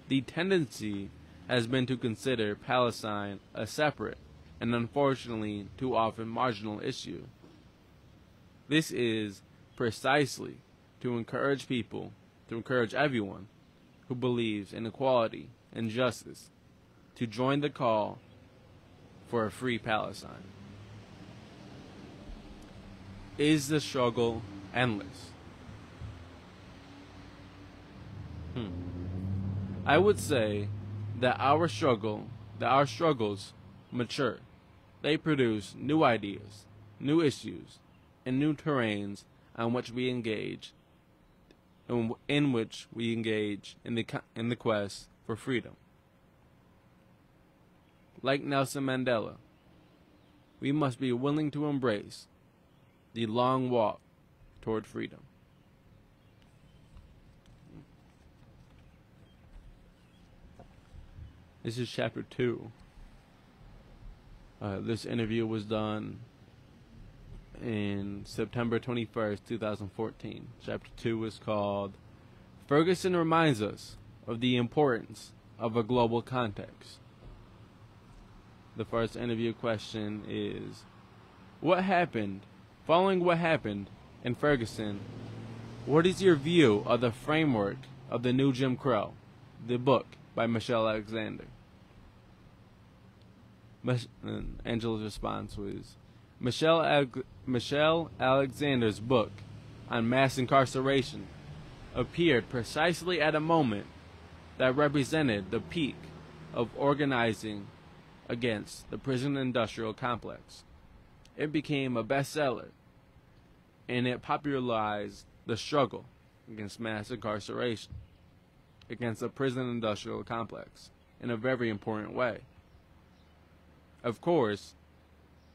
The tendency has been to consider Palestine a separate and unfortunately too often marginal issue. This is precisely to encourage everyone who believes in equality and justice to join the call for a free Palestine. Is the struggle endless? I would say that our struggles mature. They produce new ideas, new issues, and new terrains on which we engage, in which we engage in the quest for freedom. Like Nelson Mandela, we must be willing to embrace the long walk toward freedom. This is chapter 2. This interview was done in September 21st, 2014. Chapter 2 is called Ferguson reminds us of the importance of a global context. The first interview question is, following what happened in Ferguson, what is your view of the framework of the new Jim Crow, the book by Michelle Alexander? Angela's response was, Michelle Alexander's book on mass incarceration appeared precisely at a moment that represented the peak of organizing against the prison industrial complex. It became a bestseller, and it popularized the struggle against mass incarceration, against the prison industrial complex, in a very important way. Of course,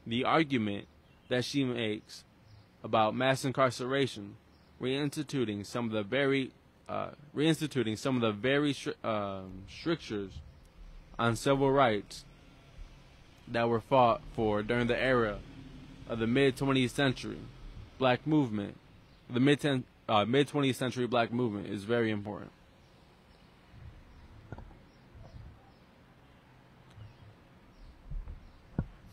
the argument that she makes about mass incarceration, reinstituting some of the very strictures on civil rights that were fought for during the era of the mid-20th century black movement, the mid-20th century black movement, is very important.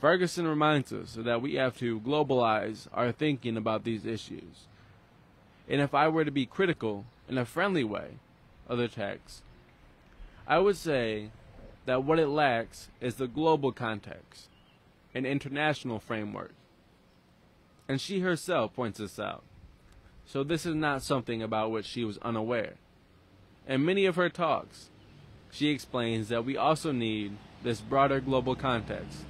Ferguson reminds us that we have to globalize our thinking about these issues. And if I were to be critical in a friendly way of the text, I would say that what it lacks is the global context, an international framework. And she herself points this out. So this is not something about which she was unaware. In many of her talks, she explains that we also need this broader global context.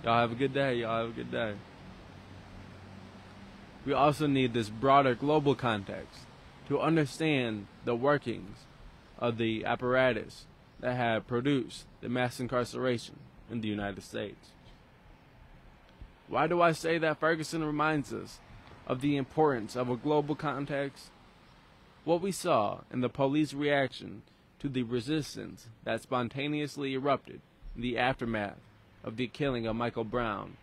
Y'all have a good day. Y'all have a good day. We also need this broader global context to understand the workings of the apparatus that have produced the mass incarceration in the United States. Why do I say that Ferguson reminds us of the importance of a global context? What we saw in the police reaction to the resistance that spontaneously erupted in the aftermath of the killing of Michael Brown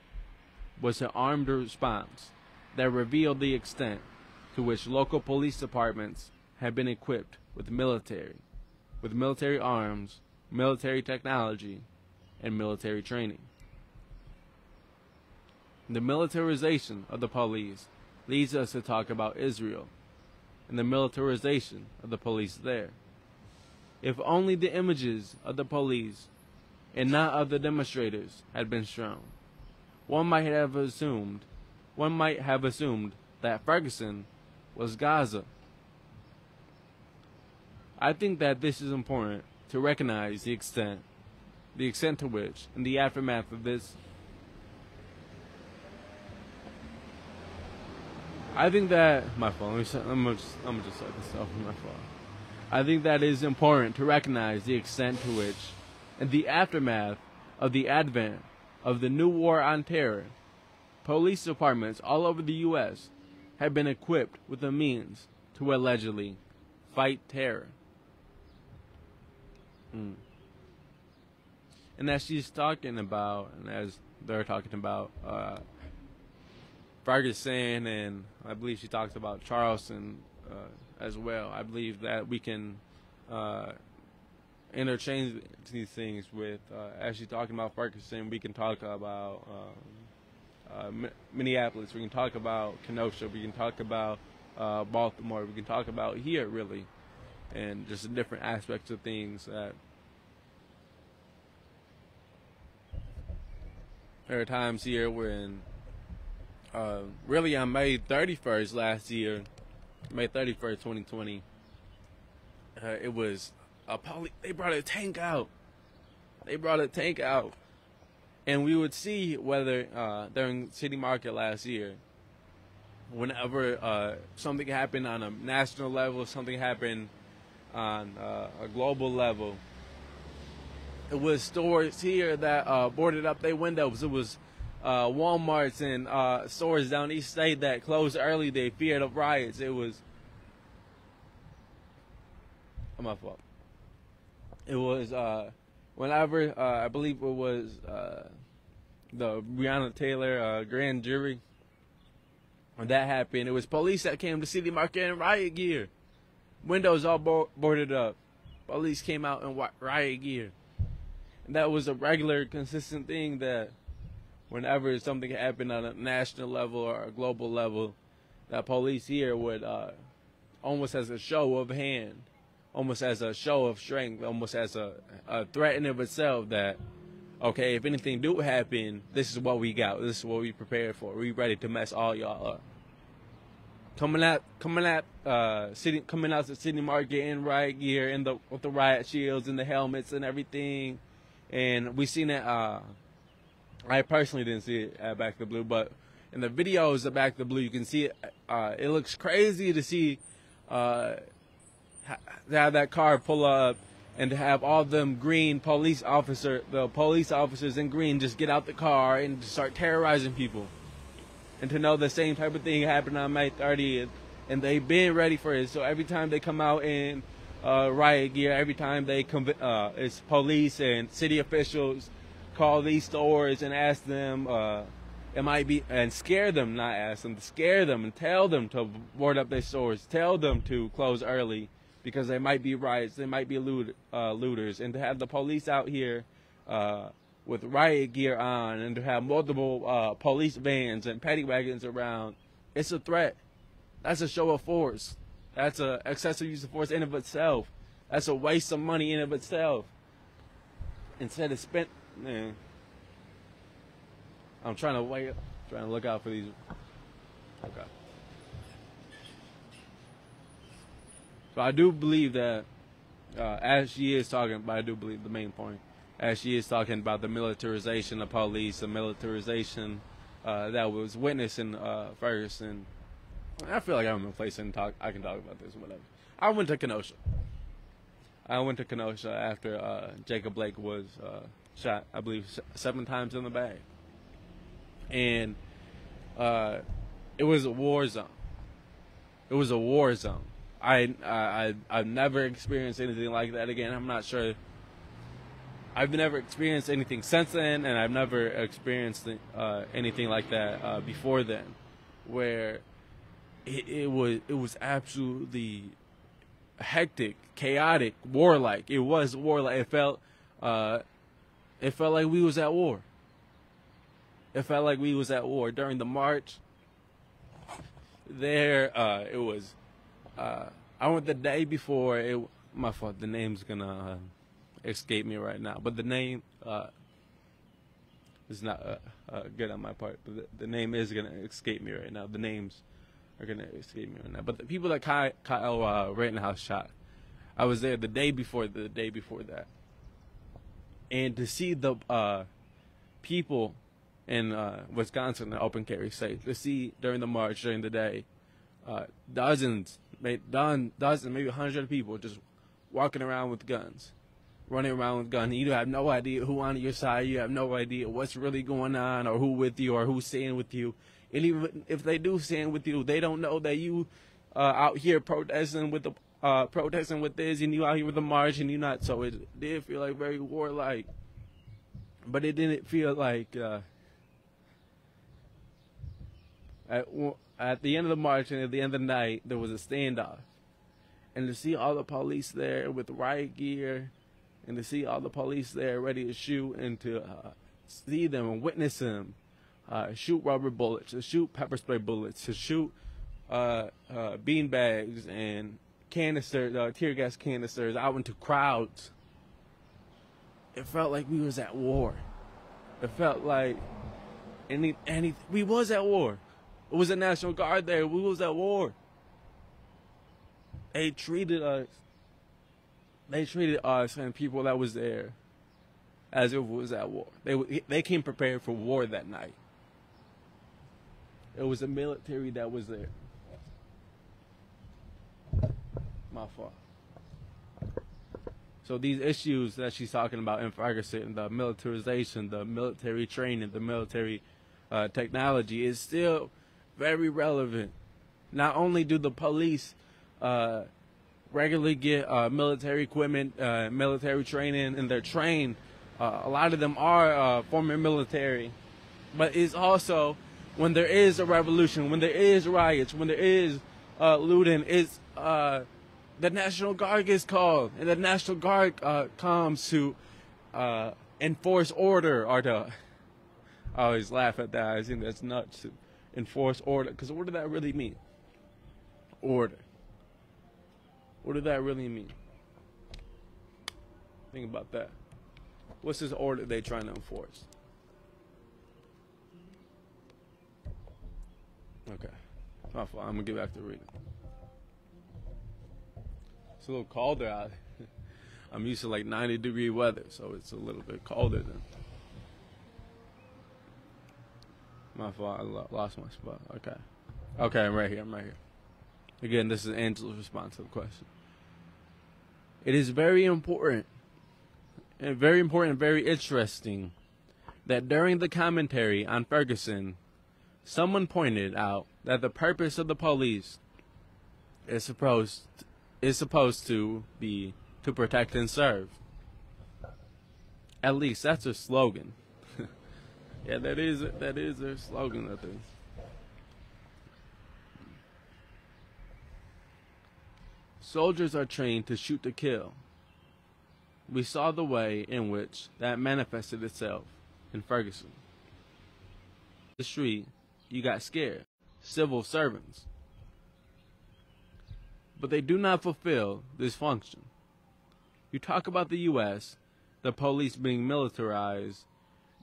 was an armed response that revealed the extent to which local police departments had been equipped with military arms, military technology, and military training. The militarization of the police leads us to talk about Israel and the militarization of the police there. If only the images of the police and not of the demonstrators had been shown, one might have assumed that Ferguson was Gaza. I think that this is important to recognize the extent to which, in the aftermath of this, I think that I'm gonna just set this off with my phone. I think that it is important to recognize the extent to which, in the aftermath of the advent of the new war on terror, police departments all over the U.S. have been equipped with the means to allegedly fight terror. And as she's talking about, and as they're talking about Ferguson, and I believe she talks about Charleston as well, I believe that we can interchange these things with, as she's talking about Ferguson, we can talk about Minneapolis, we can talk about Kenosha, we can talk about Baltimore, we can talk about here, really, and just the different aspects of things that there are times here when really on May 31st last year, May 31st, 2020, it was they brought a tank out. And we would see whether during City Market last year, whenever something happened on a national level, something happened on a global level, it was stores here that boarded up their windows. It was Walmarts and stores down east state that closed early. They feared of riots. It was my fault. It was whenever I believe it was the Breonna Taylor grand jury. When that happened, it was police that came to City Market in riot gear. windows all boarded up. Police came out in riot gear. And that was a regular, consistent thing that whenever something happened on a national level or a global level, that police here would, almost as a show of hand, almost as a show of strength, almost as a threat in of itself that, okay, if anything do happen, this is what we got. This is what we prepared for. We ready to mess all y'all up. Coming out the city market in riot gear, with the riot shields and the helmets and everything, and we seen it. I personally didn't see it at Back to the Blue, but in the videos of Back to the Blue, you can see it. It looks crazy to see to have that car pull up and to have all them green the police officers in green just get out the car and just start terrorizing people. And to know the same type of thing happened on May 30th, and they've been ready for it. So every time they come out in riot gear, every time it's police and city officials call these stores and ask them, and scare them, not ask them, to scare them and tell them to board up their stores, tell them to close early because there might be riots, there might be looters, and to have the police out here with riot gear on, and to have multiple police vans and paddy wagons around, it's a threat. That's a show of force. That's a excessive use of force in of itself. That's a waste of money in of itself. Instead of I'm trying to look out for these. Okay. So I do believe that, as she is talking, but I do believe the main point, as she is talking about the militarization of police, the militarization that was witnessing first, and I feel like I'm in a place and I can talk about this, whatever. I went to Kenosha. After Jacob Blake was shot, I believe, 7 times in the back. And it was a war zone. It was a war zone. I've never experienced anything like that again. I'm not sure. I've never experienced anything since then, and I've never experienced anything like that before then, where it was absolutely hectic, chaotic, warlike. It was warlike. It felt like we was at war. It felt like we was at war during the march. It was. I went the day before. My fault. The name's gonna escape me right now. But the name is not good on my part. But the name is gonna escape me right now. The names are gonna escape me right now. But the people that Kyle Rittenhouse shot, I was there the day before that, and to see the people in Wisconsin, the open carry state, to see during the march, during the day, dozens, maybe 100 people just walking around with guns, running around with guns. You have no idea who on your side. You have no idea what's really going on, or who with you, or who's staying with you. And even if they do stand with you, they don't know that you out here protesting with this, and you out here with the march, and you not. So it did feel like very warlike, but it didn't feel like. At the end of the march and at the end of the night, there was a standoff. And to see all the police there with riot gear, and to see all the police there ready to shoot, and to see them and witness them shoot rubber bullets, to shoot pepper spray bullets, to shoot bean bags and canisters, tear gas canisters out into crowds. It felt like we was at war. It felt like we was at war. It was a National Guard there. We was at war. They treated us and people that was there as if it was at war. They came prepared for war that night. It was the military that was there. My fault. So these issues that she's talking about in Ferguson, the militarization, the military training, the military technology, is still very relevant. Not only do the police regularly get military equipment, military training, and they're trained, a lot of them are former military, but it's also when there is a revolution, when there is riots, when there is looting, the National Guard gets called, and the National Guard comes to enforce order, or to, I always laugh at that. I think that's nuts, to enforce order, because what did that really mean? Order. What did that really mean? Think about that. What's this order they trying to enforce? Okay. My fault. I'm going to get back to reading. It's a little colder out. I'm used to like 90-degree weather, so it's a little bit colder than. My fault. I lost my spot. Okay. Okay, I'm right here. Again, this is Angela's response to the question. It is very important and very interesting that during the commentary on Ferguson, someone pointed out that the purpose of the police is supposed to be to protect and serve. At least that's their slogan. Yeah, that is their slogan, I think. Soldiers are trained to shoot to kill. We saw the way in which that manifested itself in Ferguson. The street, you got scared. Civil servants. But they do not fulfill this function. You talk about the U.S., the police being militarized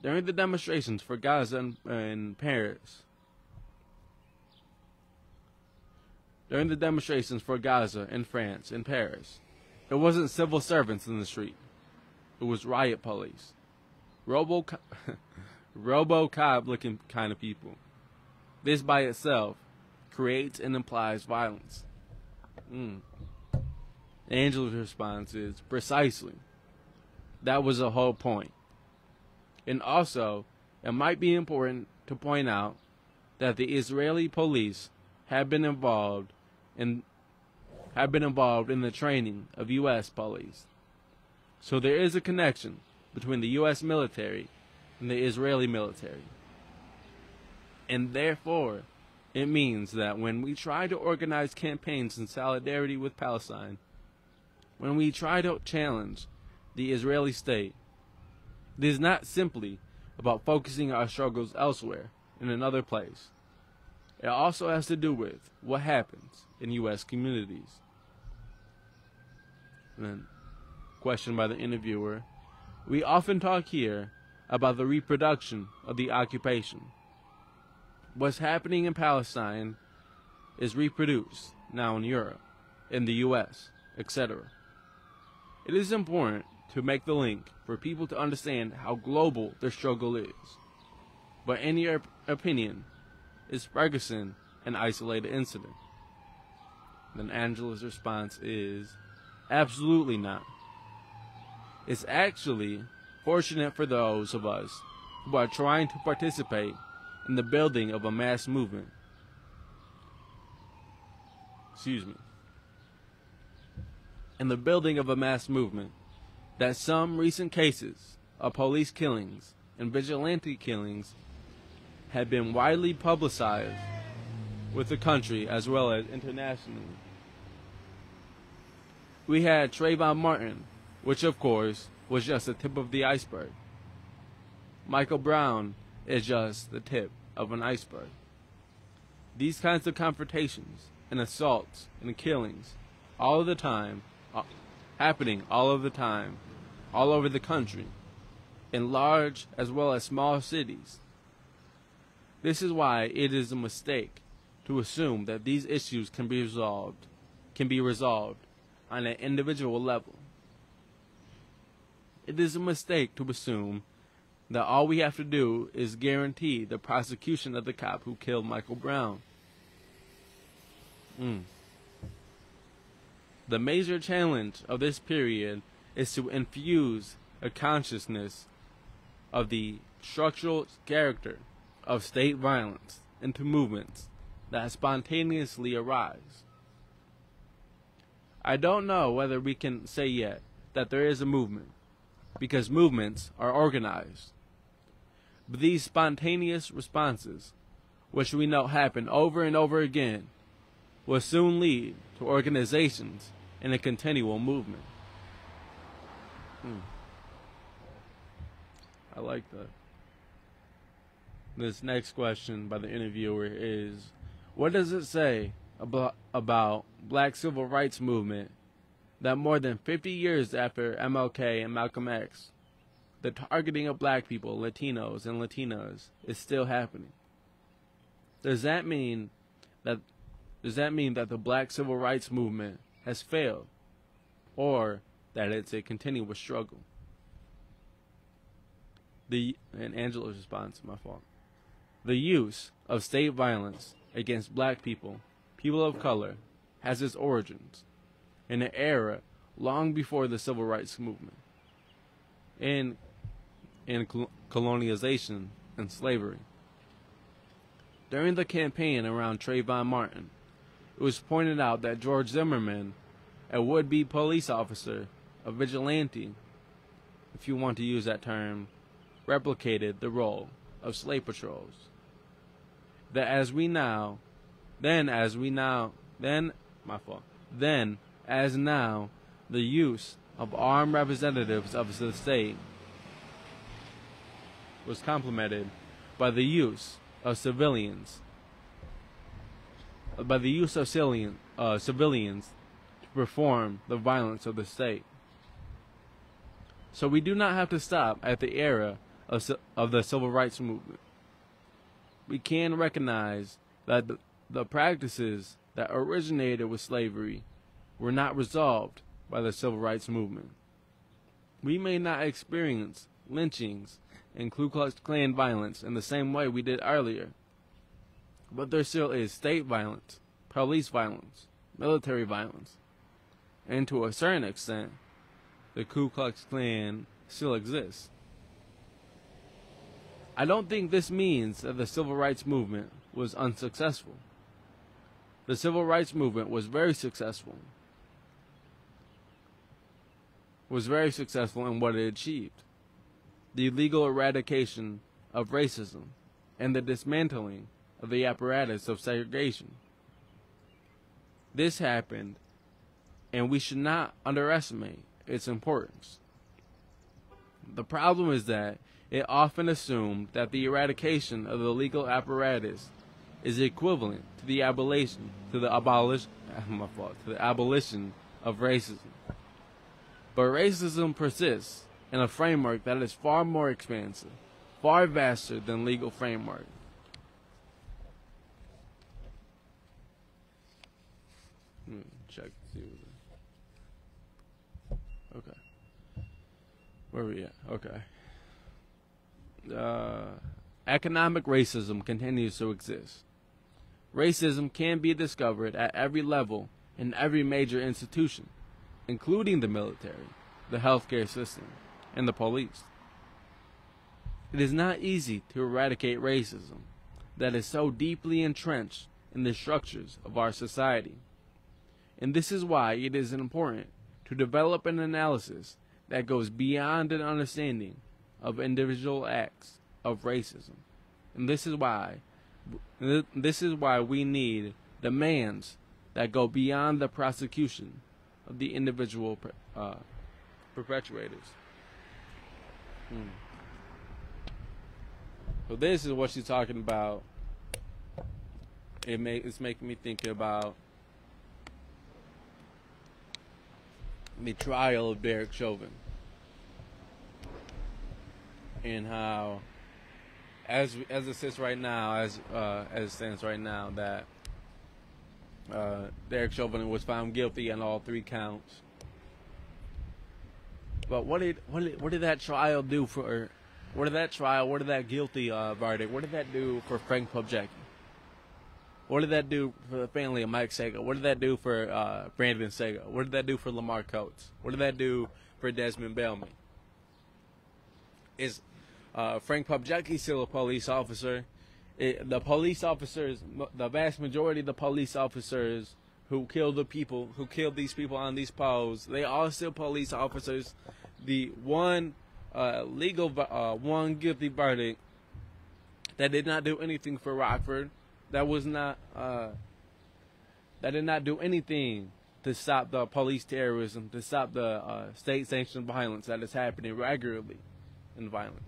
during the demonstrations for Gaza in Paris. During the demonstrations for Gaza in France, in Paris, it wasn't civil servants in the street. It was riot police. Robo-cop-looking kind of people. This by itself creates and implies violence. Angela's response is, precisely. That was the whole point. And also, it might be important to point out that the Israeli police have been involved in the training of U.S. police. So there is a connection between the U.S. military and the Israeli military. And therefore, it means that when we try to organize campaigns in solidarity with Palestine, when we try to challenge the Israeli state, it is not simply about focusing our struggles elsewhere, in another place. It also has to do with what happens in U.S. communities. And then, question by the interviewer, we often talk here about the reproduction of the occupation. What's happening in Palestine is reproduced now in Europe, in the U.S., etc. It is important to make the link for people to understand how global the struggle is. But in your opinion, is Ferguson an isolated incident? Then Angela's response is, absolutely not. It's actually fortunate for those of us who are trying to participate in the building of a mass movement. In the building of a mass movement, that some recent cases of police killings and vigilante killings had been widely publicized with the country as well as internationally. We had Trayvon Martin, which of course was just the tip of the iceberg. Michael Brown is just the tip of an iceberg. These kinds of confrontations and assaults and killings all of the time, happening all of the time, all over the country, in large as well as small cities. This is why it is a mistake to assume that these issues can be resolved on an individual level. It is a mistake to assume that all we have to do is guarantee the prosecution of the cop who killed Michael Brown. The major challenge of this period is to infuse a consciousness of the structural character of state violence into movements that spontaneously arise. I don't know whether we can say yet that there is a movement, because movements are organized. But these spontaneous responses, which we know happen over and over again, will soon lead to organizations in a continual movement. I like that. This next question by the interviewer is, what does it say about black civil rights movement that more than 50 years after MLK and Malcolm X, the targeting of black people, Latinos, and Latinas is still happening? Does that mean that the black civil rights movement has failed, or that it's a continuous struggle? And Angela's response, my fault. The use of state violence against black people, people of color, has its origins in an era long before the civil rights movement, in colonization and slavery. During the campaign around Trayvon Martin, it was pointed out that George Zimmerman, a would-be police officer, a vigilante, if you want to use that term, replicated the role of slave patrols. Then as now, the use of armed representatives of the state was complemented by the use of civilians to perform the violence of the state. So we do not have to stop at the era of the civil rights movement. We can recognize that the practices that originated with slavery were not resolved by the civil rights movement. We may not experience lynchings and Ku Klux Klan violence in the same way we did earlier, but there still is state violence, police violence, military violence, and to a certain extent, the Ku Klux Klan still exists. I don't think this means that the civil rights movement was unsuccessful. The civil rights movement was very successful. In what it achieved. The legal eradication of racism and the dismantling of the apparatus of segregation. This happened, and we should not underestimate its importance. The problem is that it often assumed that the eradication of the legal apparatus is equivalent to the abolition of racism. But racism persists in a framework that is far more expansive, far vaster than legal framework. Check. See. Okay. Where are we at? Okay. Economic racism continues to exist. Racism can be discovered at every level in every major institution, including the military, the healthcare system, and the police. It is not easy to eradicate racism that is so deeply entrenched in the structures of our society. And this is why it is important to develop an analysis that goes beyond an understanding of individual acts of racism. And this is why we need demands that go beyond the prosecution of the individual perpetrators. So this is what she's talking about. It's making me think about the trial of Derek Chauvin, and how, as it stands right now, that Derek Chauvin was found guilty on all 3 counts. But what did that trial do for? What did that guilty verdict? What did that do for Frank Pobjecki? What did that do for the family of Mike Sega? What did that do for Brandon Sega? What did that do for Lamar Coates? What did that do for Desmond Bellamy? Is Frank Pobjecki still a police officer? The vast majority of the police officers who killed these people on these poles, they are still police officers. The one guilty verdict that did not do anything for Rockford, that did not do anything to stop the police terrorism, to stop the state-sanctioned violence that is happening regularly in Rockford.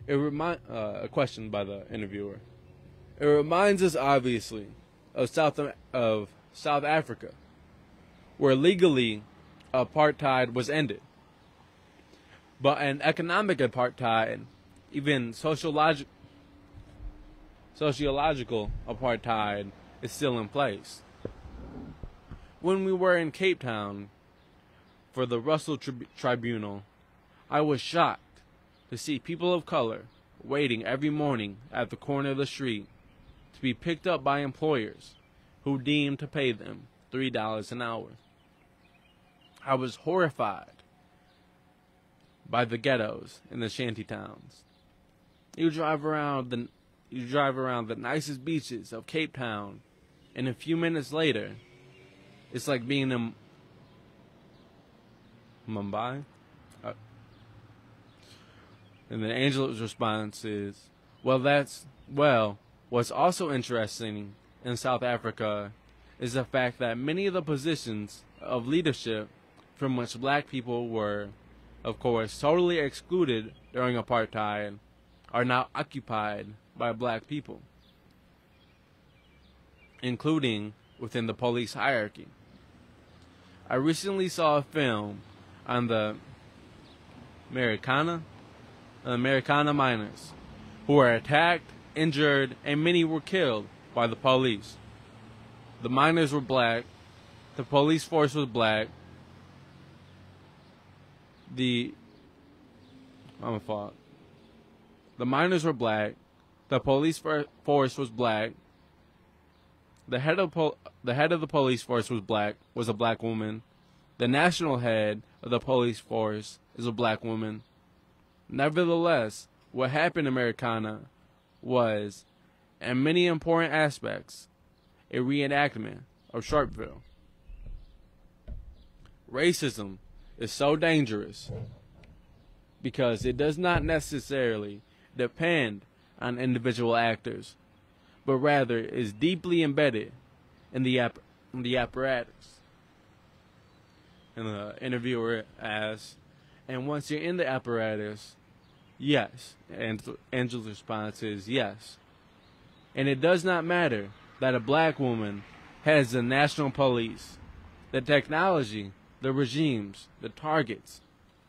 A question by the interviewer. It reminds us obviously of South Africa, where legally apartheid was ended, but an economic apartheid, even sociological apartheid, is still in place. When we were in Cape Town for the Russell Tribunal, I was shocked to see people of color waiting every morning at the corner of the street to be picked up by employers who deemed to pay them $3 an hour. I was horrified by the ghettos in the shanty towns. You drive around the nicest beaches of Cape Town, and a few minutes later, it's like being in Mumbai. And then Angela's response is, what's also interesting in South Africa is the fact that many of the positions of leadership from which black people were, of course, totally excluded during apartheid are now occupied by black people, including within the police hierarchy. I recently saw a film on the Americana miners who were attacked, injured, and many were killed by the police. The miners were black, the police force was black, the miners were black, the police force was black, the head of the police force was a black woman, the national head of the police force is a black woman. Nevertheless, what happened in Americana was, in many important aspects, a reenactment of Sharpeville. Racism is so dangerous because it does not necessarily depend on individual actors, but rather is deeply embedded in the apparatus. And the interviewer asks, and once you're in the apparatus, yes. And Angela's response is yes. And it does not matter that a black woman heads the national police. The technology, the regimes, the targets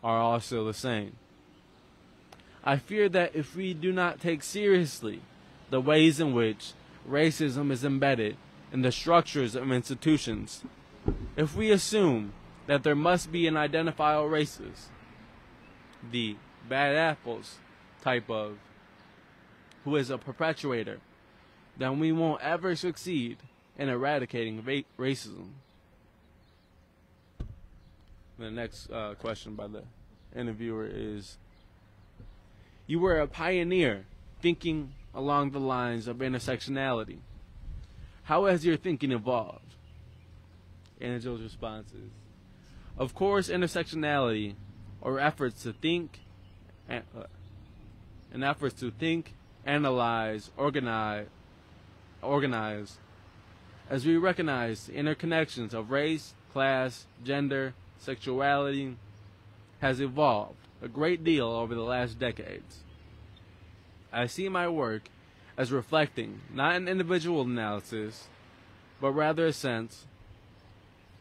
are all still the same. I fear that if we do not take seriously the ways in which racism is embedded in the structures of institutions, if we assume that there must be an identifiable races, the bad apples type of, who is a perpetuator, then we won't ever succeed in eradicating racism. The next question by the interviewer is, you were a pioneer thinking along the lines of intersectionality. How has your thinking evolved? Angela's response is, of course, intersectionality, or efforts to think, analyze, organize, as we recognize the interconnections of race, class, gender, sexuality, has evolved a great deal over the last decades. I see my work as reflecting not an individual analysis, but rather a sense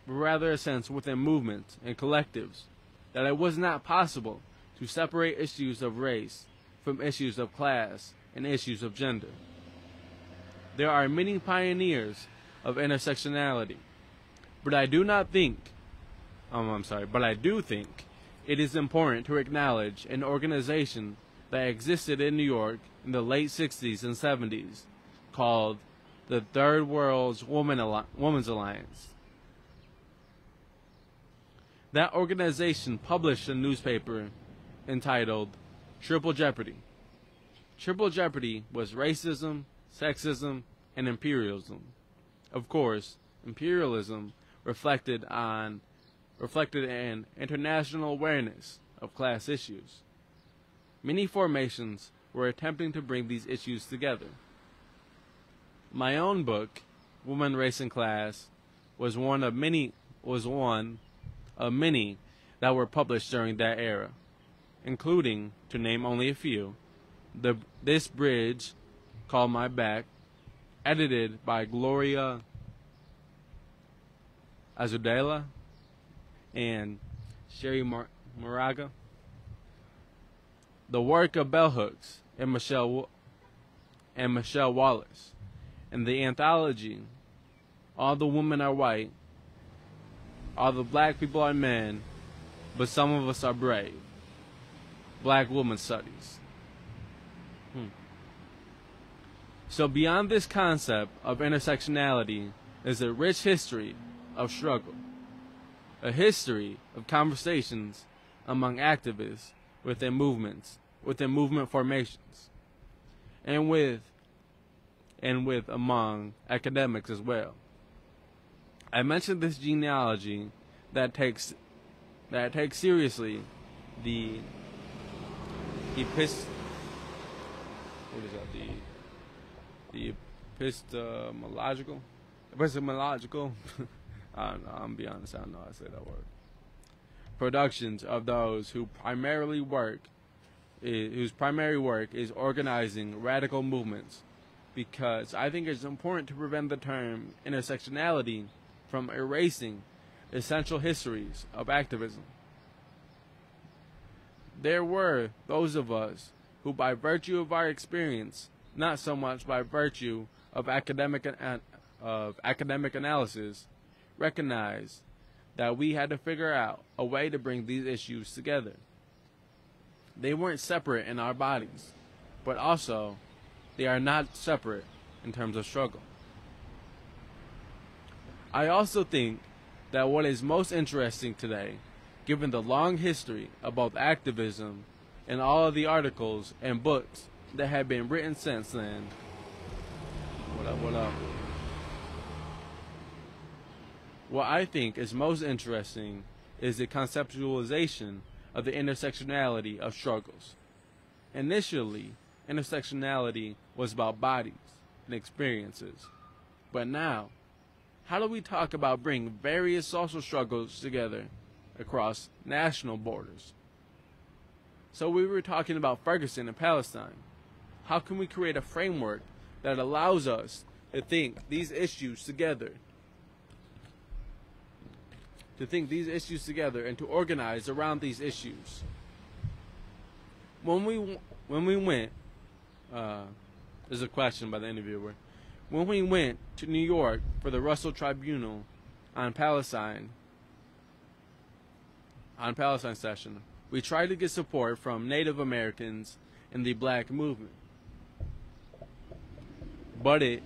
within movements and collectives that it was not possible to separate issues of race from issues of class and issues of gender. There are many pioneers of intersectionality, but I do think it is important to acknowledge an organization that existed in New York in the late 60s and 70s called the Third World's Women's Alliance. That organization published a newspaper entitled Triple Jeopardy. Triple Jeopardy was racism, sexism, and imperialism. Of course, imperialism reflected in international awareness of class issues. many formations were attempting to bring these issues together. My own book, Woman, Race, and Class, was one of many that were published during that era, including, to name only a few, This Bridge Called My Back, edited by Gloria Azudela and Sherry Moraga, the work of Bell Hooks and Michelle Wallace, and the anthology All the Women Are White, All the Black People Are Men, But Some of Us Are Brave, Black Woman Studies. So beyond this concept of intersectionality is a rich history of struggle, a history of conversations among activists within movement formations, and with among academics as well. I mentioned this genealogy that takes seriously the epistemological. I don't know, I'm gonna be honest, I don't know how to say that word. Productions of those whose primary work is organizing radical movements, because I think it's important to prevent the term intersectionality from erasing essential histories of activism. There were those of us who, by virtue of our experience, not so much by virtue of academic analysis, recognized that we had to figure out a way to bring these issues together. They weren't separate in our bodies, but also they are not separate in terms of struggle. I also think that what is most interesting today, given the long history of both activism and all of the articles and books that have been written since then. What up? What I think is most interesting is the conceptualization of the intersectionality of struggles. Initially, intersectionality was about bodies and experiences. But now, how do we talk about bringing various social struggles together across national borders? So we were talking about Ferguson and Palestine. How can we create a framework that allows us to think these issues together? And to organize around these issues. When we went, there's a question by the interviewer. When we went to New York for the Russell Tribunal on Palestine session, we tried to get support from Native Americans in the Black movement. But it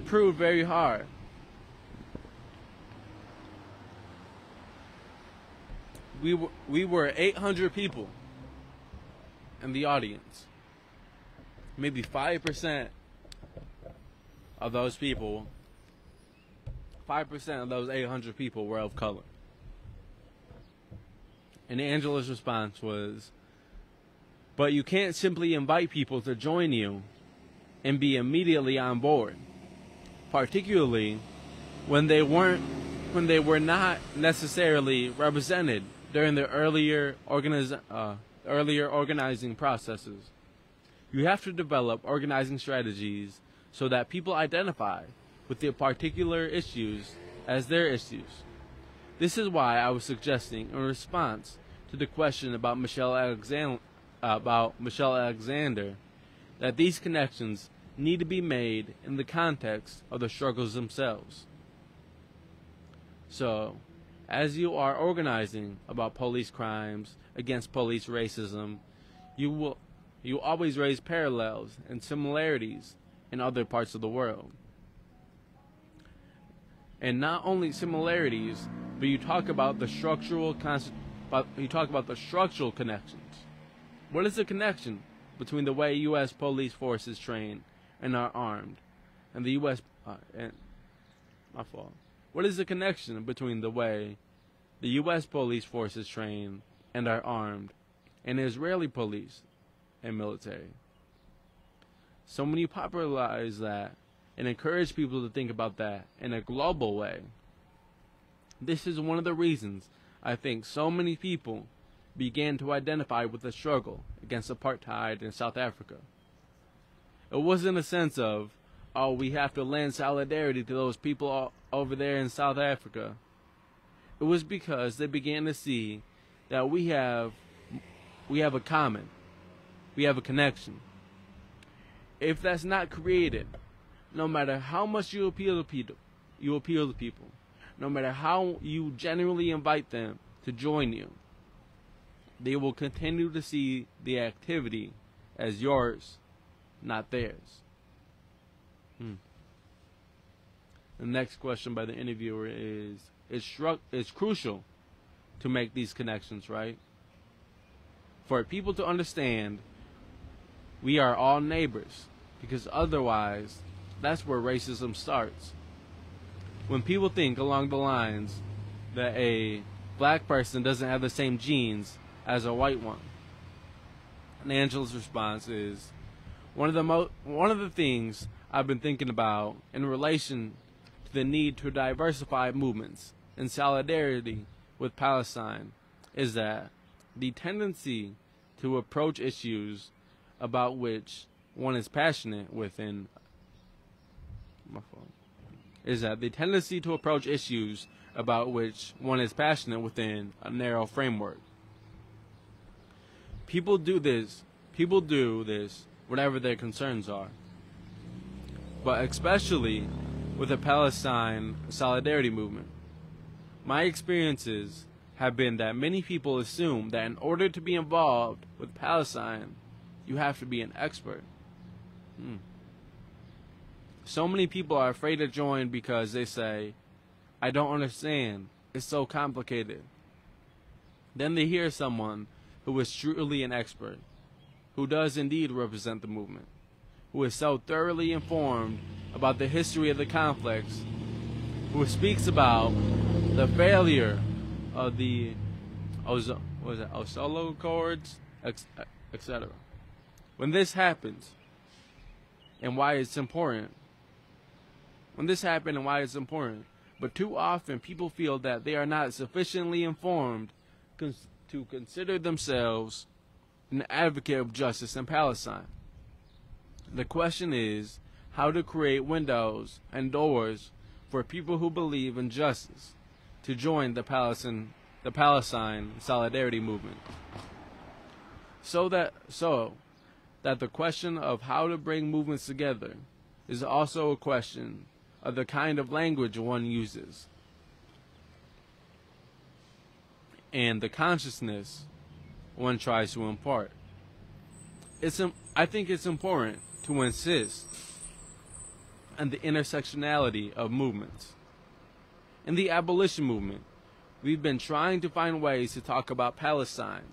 proved very hard. We were 800 people in the audience. Maybe 5% of those people, 5% of those 800 people were of color. And Angela's response was, but you can't simply invite people to join you and be immediately on board, particularly when they were not necessarily represented during the earlier organizing processes. You have to develop organizing strategies so that people identify with the particular issues as their issues. This is why I was suggesting, in response to the question about Michelle Alexander, that these connections need to be made in the context of the struggles themselves. So, as you are organizing about police crimes, against police racism, you always raise parallels and similarities in other parts of the world. And not only similarities, but you talk about the structural connections. What is the connection between the way U.S. police forces train and are armed, and the U.S. What is the connection between the way the U.S. police forces train and are armed, and Israeli police and military. So when you popularize that and encourage people to think about that in a global way, this is one of the reasons I think so many people began to identify with the struggle against apartheid in South Africa. It wasn't a sense of, oh, we have to lend solidarity to those people over there in South Africa. It was because they began to see that we have a common, we have a connection. If that's not created, no matter how much you appeal to people, no matter how you genuinely invite them to join you, they will continue to see the activity as yours, not theirs. The next question by the interviewer is, it's crucial to make these connections, right? For people to understand we are all neighbors, because otherwise that's where racism starts. When people think along the lines that a black person doesn't have the same genes as a white one, and Angela's response is, one of the things I've been thinking about in relation to the need to diversify movements in solidarity with Palestine is that the tendency to approach issues about which one is passionate within a narrow framework. People do this whatever their concerns are. But especially with the Palestine solidarity movement, my experiences have been that many people assume that in order to be involved with Palestine, you have to be an expert. So many people are afraid to join because they say, I don't understand, it's so complicated. Then they hear someone who is truly an expert, who does indeed represent the movement, who is so thoroughly informed about the history of the conflicts, who speaks about the failure of the Oslo Accords, etc. When this happens, and why it's important, but too often people feel that they are not sufficiently informed to consider themselves an advocate of justice in Palestine. The question is how to create windows and doors for people who believe in justice to join the Palestine solidarity movement. So that the question of how to bring movements together is also a question of the kind of language one uses and the consciousness one tries to impart. I think it's important to insist on the intersectionality of movements. In the abolition movement, we've been trying to find ways to talk about Palestine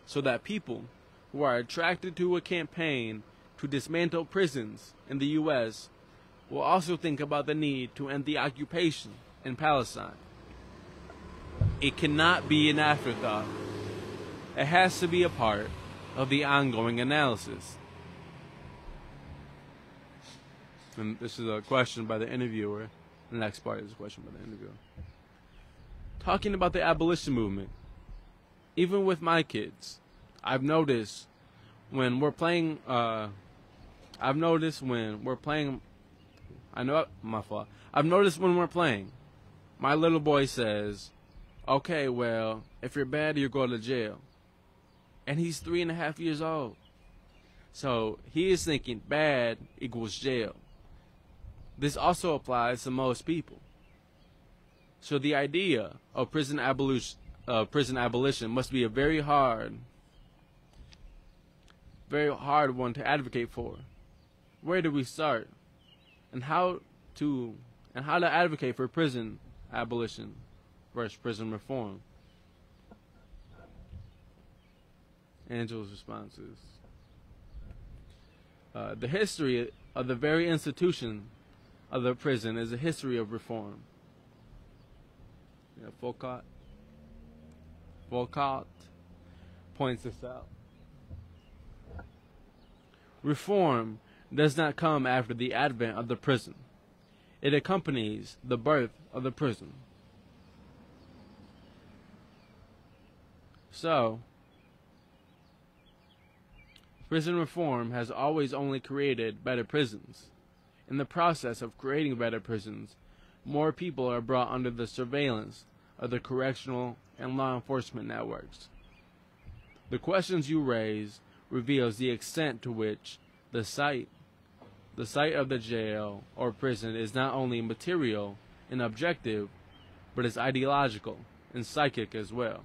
so that people who are attracted to a campaign to dismantle prisons in the U.S. will also think about the need to end the occupation in Palestine. It cannot be an afterthought. It has to be a part of the ongoing analysis. And this is a question by the interviewer. The next part is a question by the interviewer. Talking about the abolition movement, even with my kids, I've noticed when we're playing, I've noticed when we're playing, my little boy says, okay, well, if you're bad, you go to jail. And he's 3.5 years old. So he is thinking bad equals jail. This also applies to most people. So the idea of prison abolition must be a very hard one to advocate for. Where do we start? And how to advocate for prison abolition versus prison reform? Angela's response is, the history of the very institution of the prison is a history of reform. Foucault. points this out. Reform does not come after the advent of the prison. It accompanies the birth of the prison. So, prison reform has always only created better prisons. In the process of creating better prisons, more people are brought under the surveillance of the correctional and law enforcement networks. The questions you raise reveals the extent to which the site of the jail or prison is not only material and objective, but is ideological and psychic as well.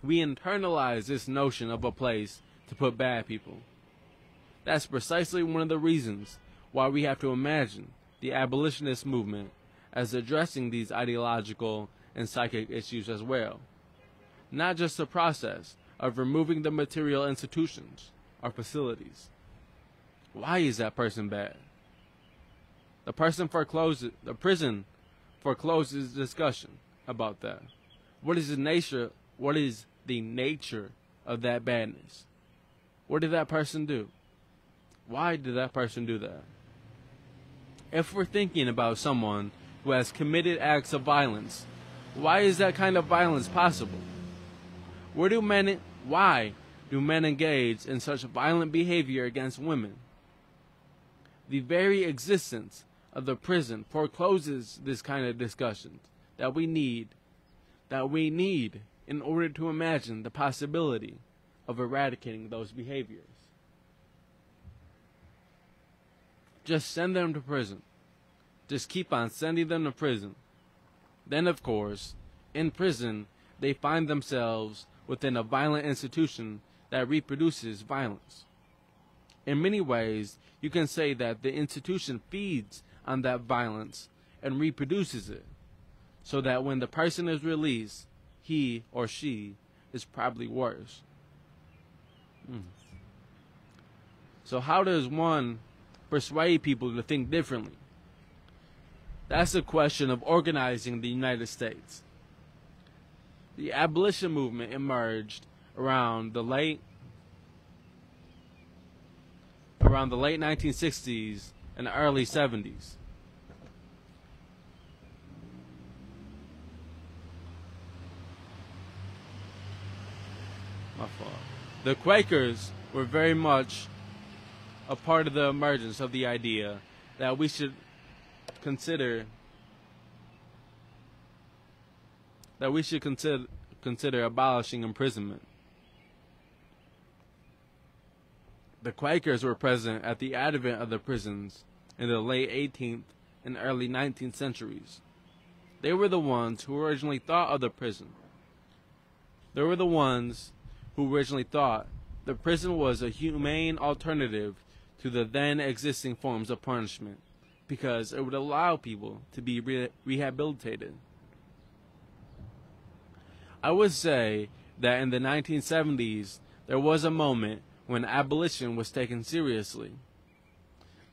We internalize this notion of a place to put bad people. That's precisely one of the reasons why we have to imagine the abolitionist movement as addressing these ideological and psychic issues as well. Not just the process of removing the material institutions or facilities. Why is that person bad? The prison forecloses discussion about that. What is the nature of that badness? What did that person do? Why did that person do that? If we're thinking about someone who has committed acts of violence, why is that kind of violence possible? Why do men engage in such violent behavior against women? The very existence of the prison forecloses this kind of discussion that we need in order to imagine the possibility of eradicating those behaviors. Just send them to prison. Just keep on sending them to prison. Then, of course, in prison, they find themselves within a violent institution that reproduces violence. In many ways, you can say that the institution feeds on that violence and reproduces it, so that when the person is released, he or she is probably worse. So how does one persuade people to think differently? That's a question of organizing the United States. The abolition movement emerged around the late 1960s and early 70s. My fault. The Quakers were very much a part of the emergence of the idea that we should consider abolishing imprisonment. The Quakers were present at the advent of the prisons in the late 18th and early 19th centuries. They were the ones who originally thought of the prison. They were the ones who originally thought the prison was a humane alternative to the then existing forms of punishment, because it would allow people to be rehabilitated. I would say that in the 1970s, there was a moment when abolition was taken seriously.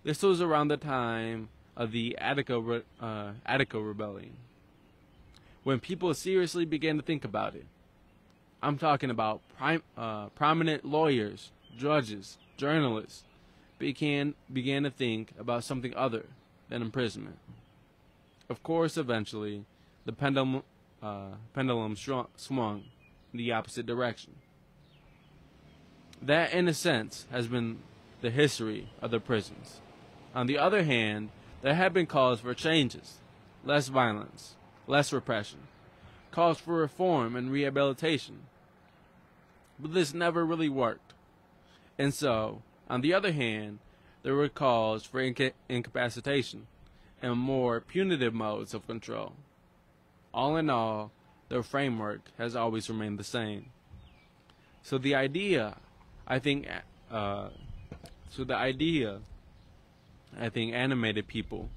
This was around the time of the Attica Rebellion, when people seriously began to think about it. I'm talking about prominent lawyers, judges, journalists began to think about something other than imprisonment. Of course, eventually, the pendulum swung in the opposite direction. That, in a sense, has been the history of the prisons. On the other hand, there have been calls for changes, less violence, less repression, calls for reform and rehabilitation. But this never really worked. And so, on the other hand, there were calls for incapacitation and more punitive modes of control. All in all, the framework has always remained the same. So the idea, I think, animated people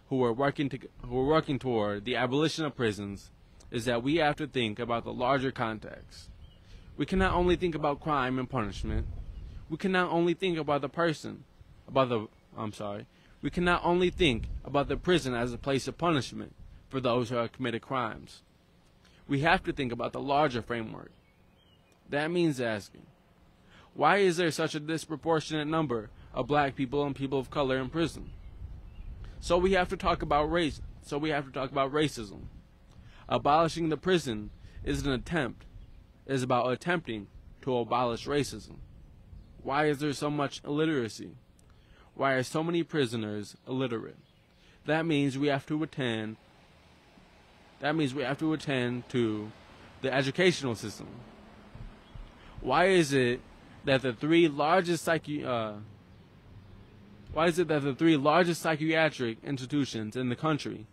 who are working toward the abolition of prisons is that we have to think about the larger context. We cannot only think about crime and punishment. We cannot only think about we cannot only think about the prison as a place of punishment for those who have committed crimes. We have to think about the larger framework. That means asking, why is there such a disproportionate number of black people and people of color in prison? So we have to talk about race. So we have to talk about racism. Abolishing the prison is about attempting to abolish racism. Why is there so much illiteracy? Why are so many prisoners illiterate? That means we have to attend to the educational system. Why is it that the three largest psychiatric institutions in the country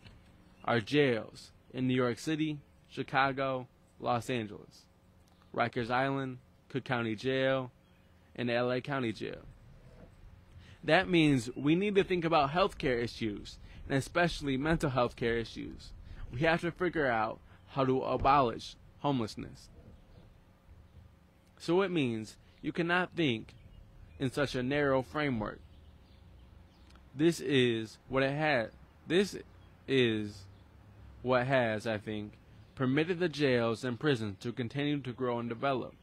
are jails in New York City, Chicago, Los Angeles, Rikers Island, Cook County Jail, and LA County Jail? That means we need to think about healthcare issues, and especially mental health care issues. We have to figure out how to abolish homelessness. So it means you cannot think in such a narrow framework. This is what has, I think, permitted the jails and prisons to continue to grow and develop.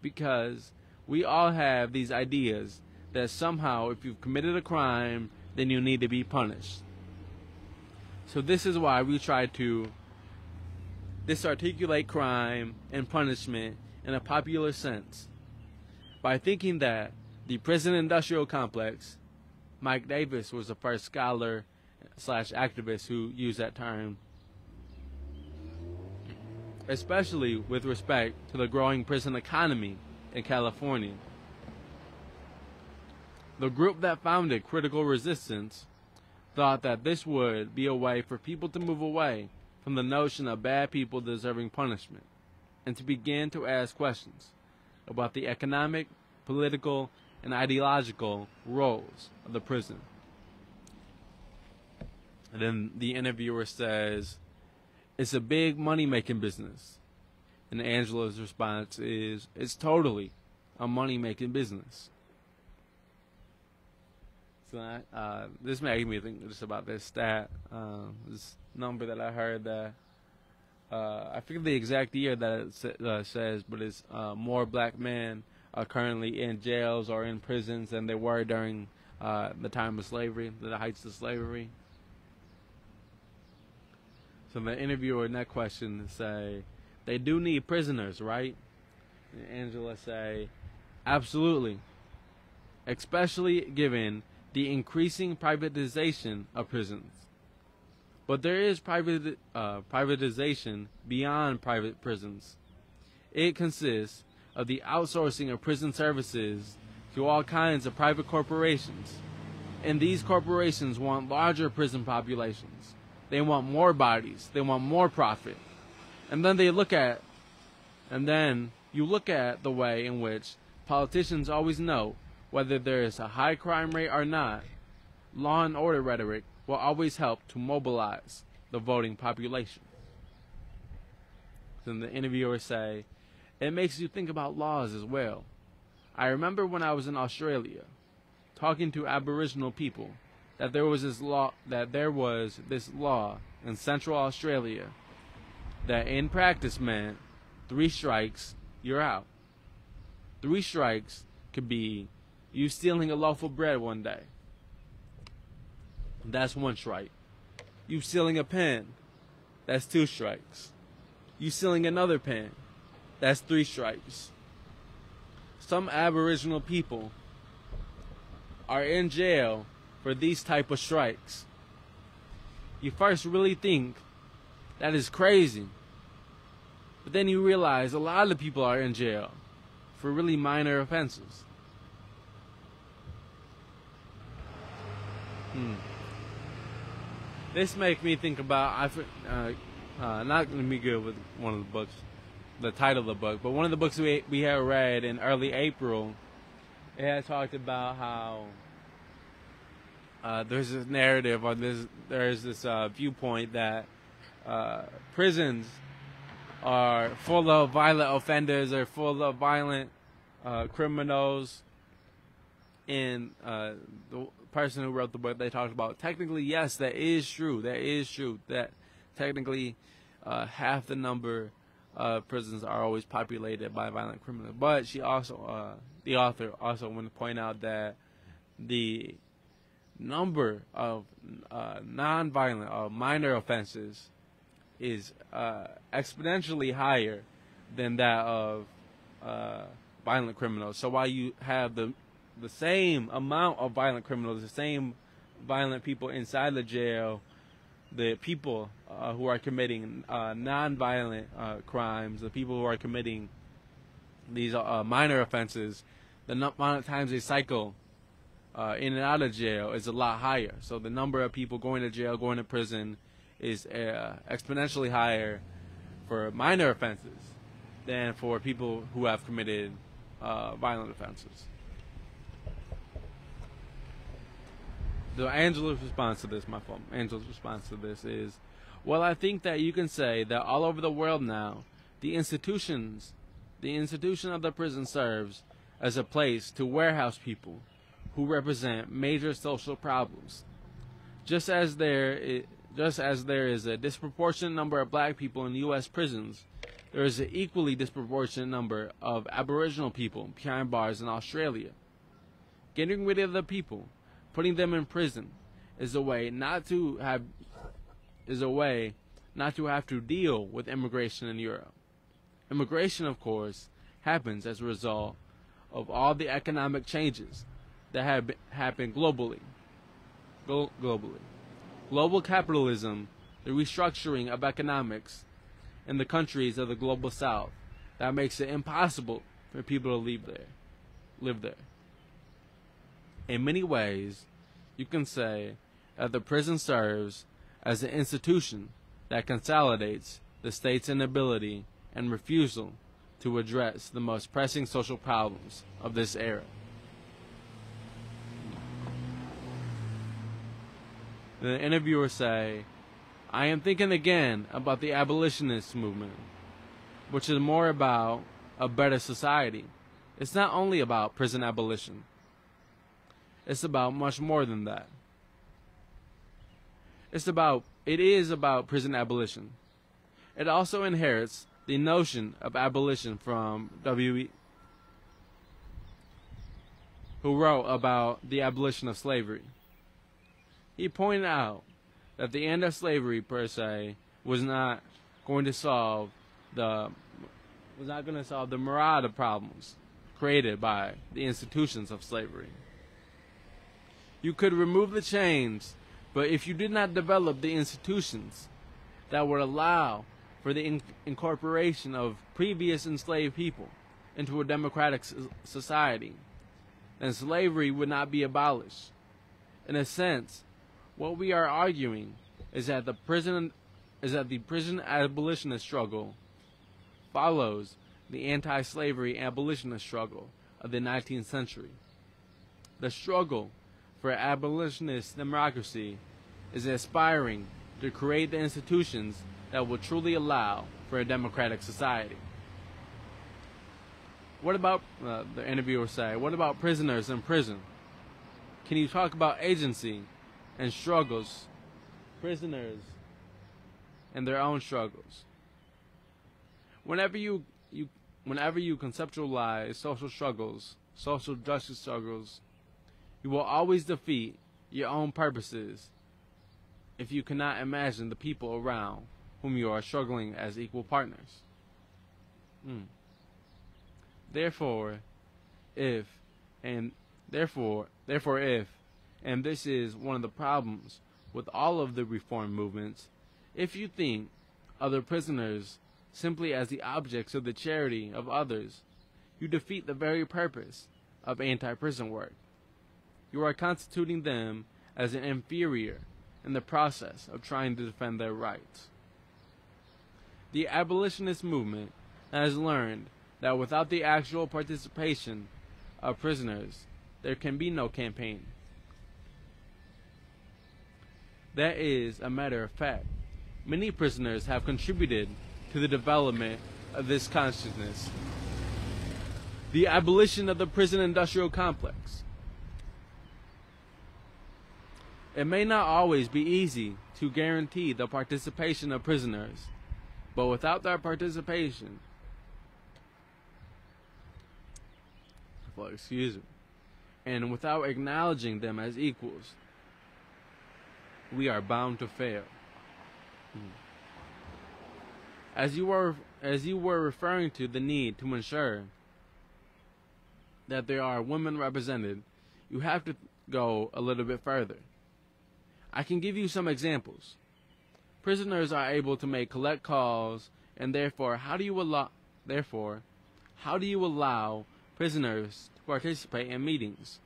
Because we all have these ideas that somehow if you've committed a crime, then you need to be punished. So this is why we try to disarticulate crime and punishment in a popular sense, by thinking that the prison industrial complex, Mike Davis was the first scholar / activist who used that term, especially with respect to the growing prison economy in California. The group that founded Critical Resistance thought that this would be a way for people to move away from the notion of bad people deserving punishment, and to begin to ask questions about the economic, political, and ideological roles of the prison. And then the interviewer says, "It's a big money-making business." And Angela's response is, "It's totally a money-making business." So this made me think just about this stat, this number that I heard that, I forget the exact year that it says, but it's more black men are currently in jails or in prisons than they were during the time of slavery, the heights of slavery. So the interviewer in that question say, "They do need prisoners, right?" And Angela say, "Absolutely, especially given the increasing privatization of prisons. But there is privatization beyond private prisons. It consists of the outsourcing of prison services to all kinds of private corporations. And these corporations want larger prison populations. They want more bodies. They want more profit. And then you look at the way in which politicians always know whether there is a high crime rate or not. Law and order rhetoric will always help to mobilize the voting population." Then the interviewer say, "It makes you think about laws as well. I remember when I was in Australia, talking to Aboriginal people, that there was this law in Central Australia that in practice meant 3 strikes, you're out. 3 strikes could be you stealing a loaf of bread one day. That's 1 strike. You stealing a pen, that's 2 strikes. You stealing another pen, that's 3 strikes. Some Aboriginal people are in jail for these type of strikes. You first really think that is crazy, but then you realize a lot of people are in jail for really minor offenses." This makes me think about, not going to be good with one of the books, the title of the book, but one of the books we had read in early April, it had talked about how there's this narrative, or there's this viewpoint that prisons are full of violent offenders or full of violent criminals. And the person who wrote the book, they talked about, technically, yes, that is true. That is true. That technically half the number prisons are always populated by violent criminals. But she also, the author also wanted to point out that the number of non-violent minor offenses is exponentially higher than that of violent criminals. So while you have the same amount of violent criminals, the same violent people inside the jail, the people who are committing non-violent crimes, the people who are committing these minor offenses, the amount of times they cycle in and out of jail is a lot higher. So the number of people going to jail, going to prison, is exponentially higher for minor offenses than for people who have committed violent offenses. Angela's response to this is, well, I think that you can say that all over the world now, the institution of the prison serves as a place to warehouse people who represent major social problems. Just as there is a disproportionate number of black people in U.S. prisons, there is an equally disproportionate number of Aboriginal people behind bars in Australia. Getting rid of the people, putting them in prison, is a way not to have to deal with immigration in Europe. Immigration, of course, happens as a result of all the economic changes that have happened globally. Global capitalism, the restructuring of economics in the countries of the global south, that makes it impossible for people to live there. In many ways, you can say that the prison serves as an institution that consolidates the state's inability and refusal to address the most pressing social problems of this era. The interviewer say, I am thinking again about the abolitionist movement, which is more about a better society. It's not only about prison abolition. It's about much more than that. It is about prison abolition. It also inherits the notion of abolition from W.E., who wrote about the abolition of slavery. He pointed out that the end of slavery per se was not going to solve the myriad of problems created by the institutions of slavery. You could remove the chains, but if you did not develop the institutions that would allow for the incorporation of previous enslaved people into a democratic society, then slavery would not be abolished. In a sense, what we are arguing is that the prison abolitionist struggle follows the anti-slavery abolitionist struggle of the 19th century. The struggle for abolitionist democracy is aspiring to create the institutions that will truly allow for a democratic society. What about, the interviewer say, what about prisoners in prison? Can you talk about agency and struggles, prisoners and their own struggles? Whenever you conceptualize social struggles, social justice struggles, you will always defeat your own purposes if you cannot imagine the people around whom you are struggling as equal partners. Therefore, if, and this is one of the problems with all of the reform movements, if you think of the prisoners simply as the objects of the charity of others, you defeat the very purpose of anti-prison work. You are constituting them as an inferior in the process of trying to defend their rights. The abolitionist movement has learned that without the actual participation of prisoners, there can be no campaign. That is a matter of fact. Many prisoners have contributed to the development of this consciousness. The abolition of the prison industrial complex. It may not always be easy to guarantee the participation of prisoners But without their participation, well, excuse me, and without acknowledging them as equals, we are bound to fail. As you were referring to the need to ensure that there are women represented, you have to go a little bit further. I can give you some examples. Prisoners are able to make collect calls, and therefore, how do you allow prisoners to participate in meetings?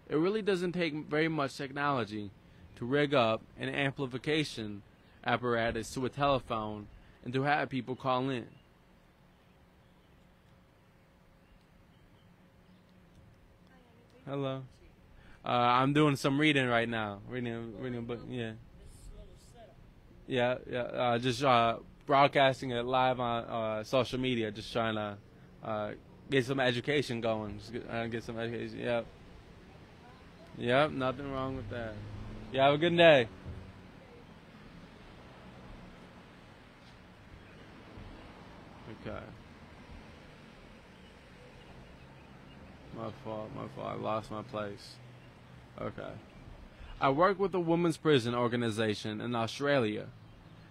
It really doesn't take very much technology to rig up an amplification apparatus to a telephone and to have people call in. Hello. I'm doing some reading right now. Reading a book. Yeah. Yeah. Just broadcasting it live on social media. Just trying to get some education going. Just get some education. Yep. Yep. Nothing wrong with that. You have a good day. Okay. My fault. I lost my place. Okay. I work with a women's prison organization in Australia,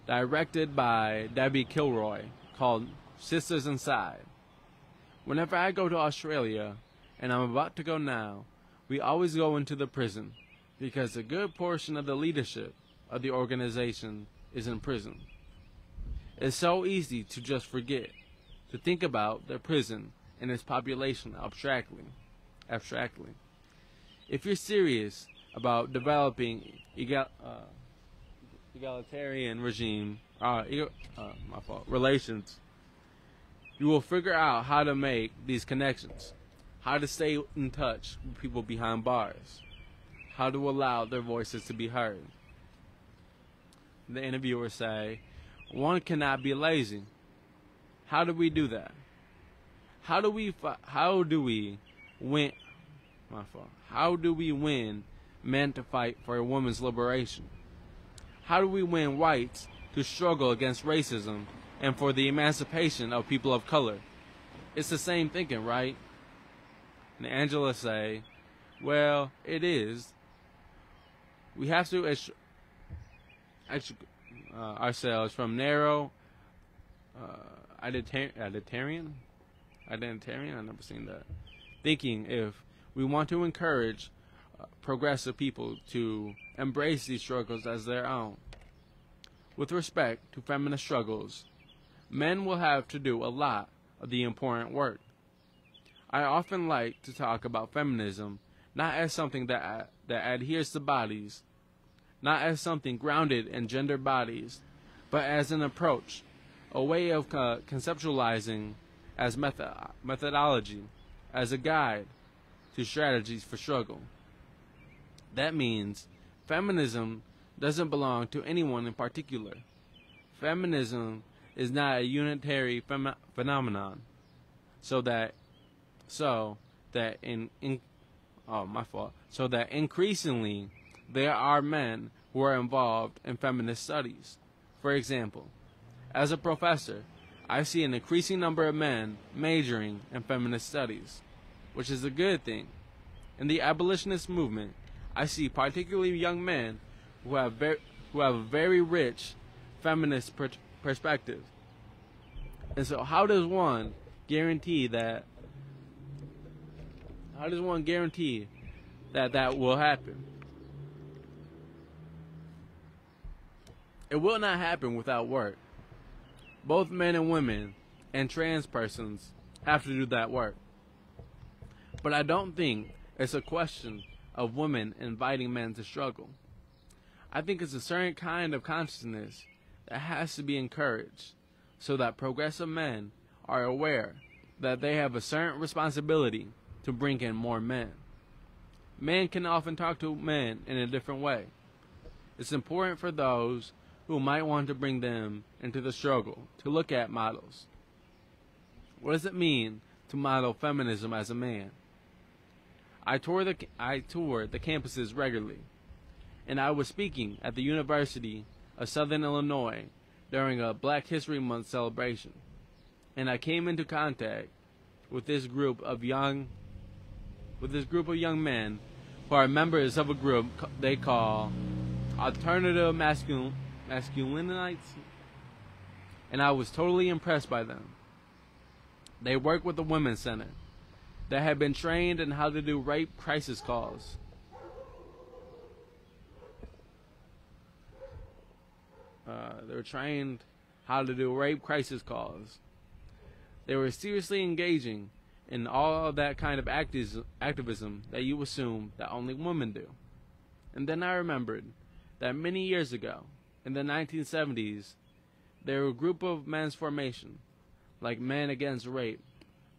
directed by Debbie Kilroy, called Sisters Inside. Whenever I go to Australia, and I'm about to go now, we always go into the prison, because a good portion of the leadership of the organization is in prison. It's so easy to just forget, to think about the prison and its population abstractly. If you're serious about developing egalitarian relations, you will figure out how to make these connections, how to stay in touch with people behind bars, how to allow their voices to be heard. The interviewer say, one cannot be lazy. How do we do that? How do we win? How do we win men to fight for a woman's liberation? How do we win whites to struggle against racism and for the emancipation of people of color? It's the same thinking, right? And Angela say, well, it is. We have to ourselves from narrow identitarian. I've never seen that. Thinking if we want to encourage progressive people to embrace these struggles as their own. With respect to feminist struggles, men will have to do a lot of the important work. I often like to talk about feminism not as something that adheres to bodies, not as something grounded in gender bodies, but as an approach, a way of conceptualizing as methodology, as a guide to strategies for struggle. That means feminism doesn't belong to anyone in particular. Feminism is not a unitary phenomenon, so that increasingly there are men who are involved in feminist studies. For example, as a professor, I see an increasing number of men majoring in feminist studies, which is a good thing. In the abolitionist movement, I see particularly young men who have a very rich feminist perspective. And so how does one guarantee that that will happen? It will not happen without work. Both men and women and trans persons have to do that work. But I don't think it's a question of women inviting men to struggle. I think it's a certain kind of consciousness that has to be encouraged so that progressive men are aware that they have a certain responsibility to bring in more men. Men can often talk to men in a different way. It's important for those who might want to bring them into the struggle to look at models. What does it mean to model feminism as a man? I tour the campuses regularly, and I was speaking at the University of Southern Illinois during a Black History Month celebration, and I came into contact with this group of young men who are members of a group they call alternative masculinites, and I was totally impressed by them. They work with the Women's Center. They have been trained in how to do rape crisis calls. They were trained how to do rape crisis calls. They were seriously engaging in all of that kind of activism that you assume that only women do. And then I remembered that many years ago, in the 1970s, there were a group of men's formation, like Men Against Rape,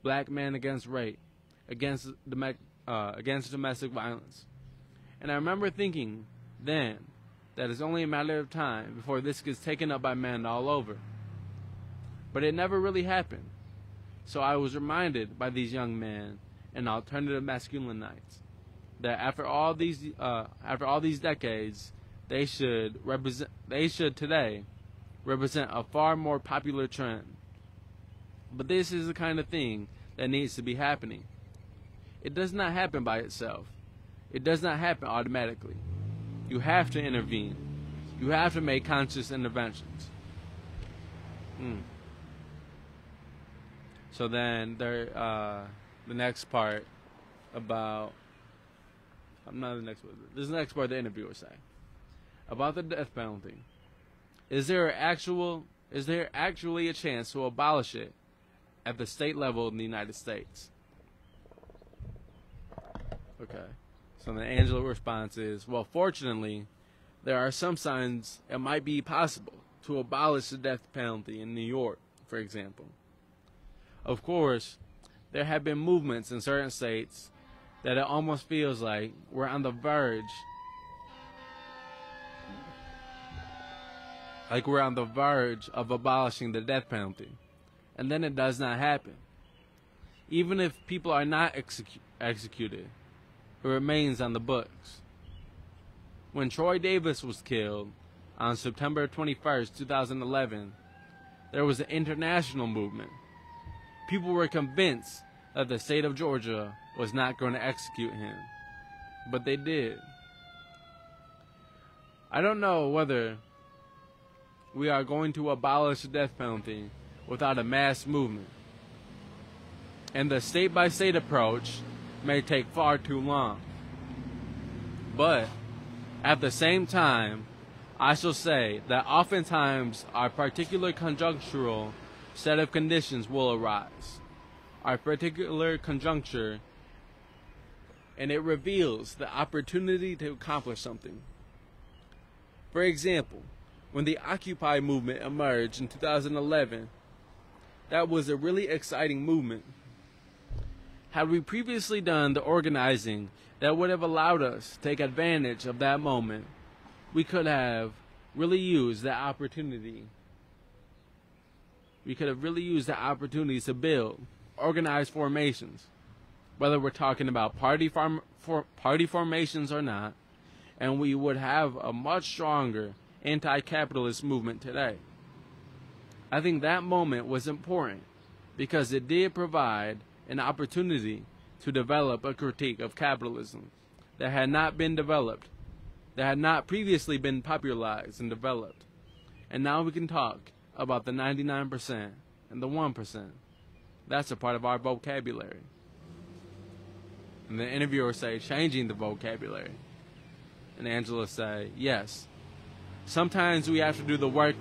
Black Men Against Rape, against domestic violence. And I remember thinking then that it's only a matter of time before this gets taken up by men all over. But it never really happened. So I was reminded by these young men and alternative masculinites that after all these decades, they should today represent a far more popular trend. But this is the kind of thing that needs to be happening. It does not happen by itself. It does not happen automatically. You have to intervene. You have to make conscious interventions. So then the next part about this next part the interviewer say about the death penalty. Is there actually a chance to abolish it at the state level in the United States? Okay. So the Angela response is, well, fortunately, there are some signs it might be possible to abolish the death penalty in New York, for example. Of course, there have been movements in certain states that it almost feels like we're on the verge of abolishing the death penalty. And then it does not happen. Even if people are not executed, it remains on the books. When Troy Davis was killed on September 21st, 2011, there was an international movement. People were convinced that the state of Georgia was not going to execute him, but they did. I don't know whether we are going to abolish the death penalty without a mass movement, and the state-by-state approach may take far too long. But at the same time, I shall say that oftentimes our particular conjunctural set of conditions will arise. Our particular conjuncture, and it reveals the opportunity to accomplish something. For example, when the Occupy movement emerged in 2011, that was a really exciting movement. Had we previously done the organizing that would have allowed us to take advantage of that moment, we could have really used that opportunity. We could have really used the opportunity to build organized formations, whether we're talking about party formations or not, and we would have a much stronger anti-capitalist movement today. I think that moment was important because it did provide an opportunity to develop a critique of capitalism that had not been developed, that had not previously been popularized and developed. And now we can talk about the 99% and the 1%. That's a part of our vocabulary. And the interviewer say, changing the vocabulary. And Angela say, yes. Sometimes we have to do the work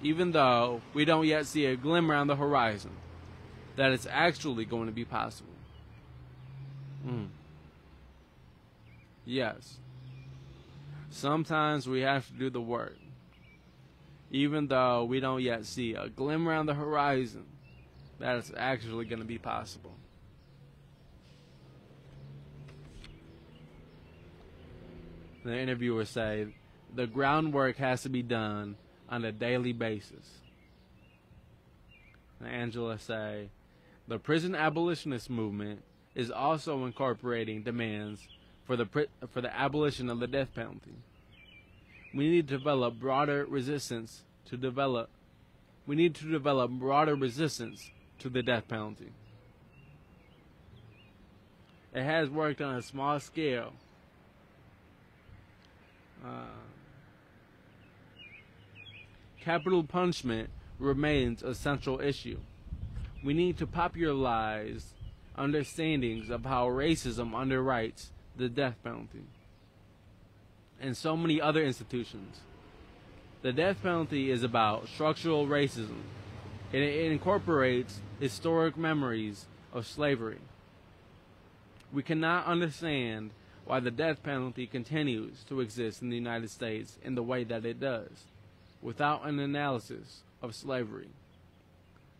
even though we don't yet see a glimmer on the horizon that it's actually going to be possible. Yes. Sometimes we have to do the work, even though we don't yet see a glimmer on the horizon that it's actually going to be possible. The interviewer say, the groundwork has to be done on a daily basis. And Angela say, the prison abolitionist movement is also incorporating demands for the abolition of the death penalty. We need to develop broader resistance to develop. We need to develop broader resistance to the death penalty. It has worked on a small scale. Capital punishment remains a central issue. We need to popularize understandings of how racism underwrites the death penalty. And so many other institutions. The death penalty is about structural racism. It incorporates historic memories of slavery. We cannot understand why the death penalty continues to exist in the United States in the way that it does, without an analysis of slavery.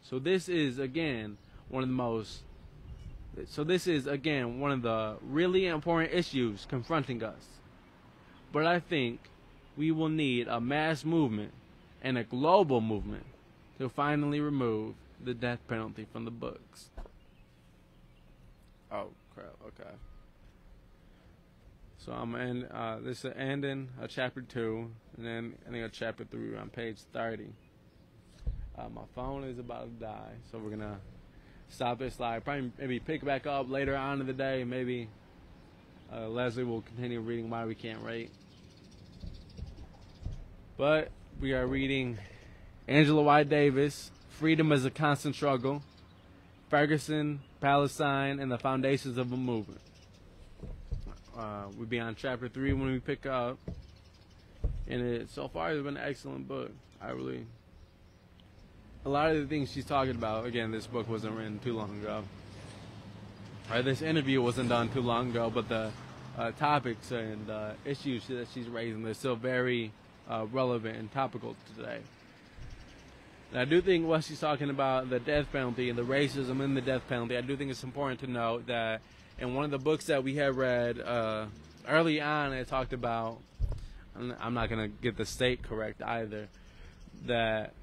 So this is again one of the really important issues confronting us. But I think we will need a mass movement and a global movement to finally remove the death penalty from the books. Oh crap! Okay. So I'm in. This is ending chapter 2, and then I think chapter 3 on page 30. My phone is about to die, so we're gonna stop this slide. Probably maybe pick back up later on in the day. Maybe Leslie will continue reading Why We Can't Wait. But we are reading Angela Y. Davis, Freedom is a Constant Struggle, Ferguson, Palestine, and the Foundations of a Movement. We'll be on chapter 3 when we pick up. And so far it's been an excellent book. A lot of the things she's talking about, again, this book wasn't written too long ago. Or this interview wasn't done too long ago, but the topics and issues that she's raising, they're still very relevant and topical today. And I do think what she's talking about, the death penalty and the racism in the death penalty, I do think it's important to note that in one of the books that we had read early on, it talked about, I'm not going to get the state correct either, that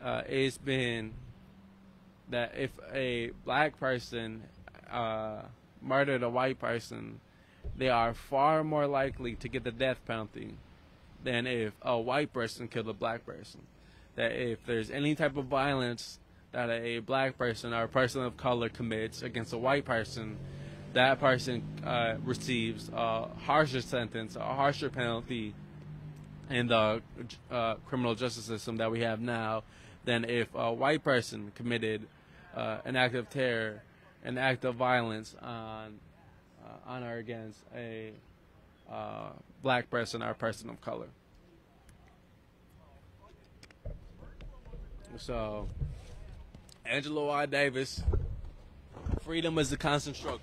it's been that if a black person murdered a white person, they are far more likely to get the death penalty than if a white person killed a black person. That if there's any type of violence that a black person or a person of color commits against a white person, that person receives a harsher sentence, a harsher penalty in the criminal justice system that we have now than if a white person committed an act of terror, an act of violence on or against a black person or a person of color. So, Angela Y. Davis, Freedom is a Constant Struggle.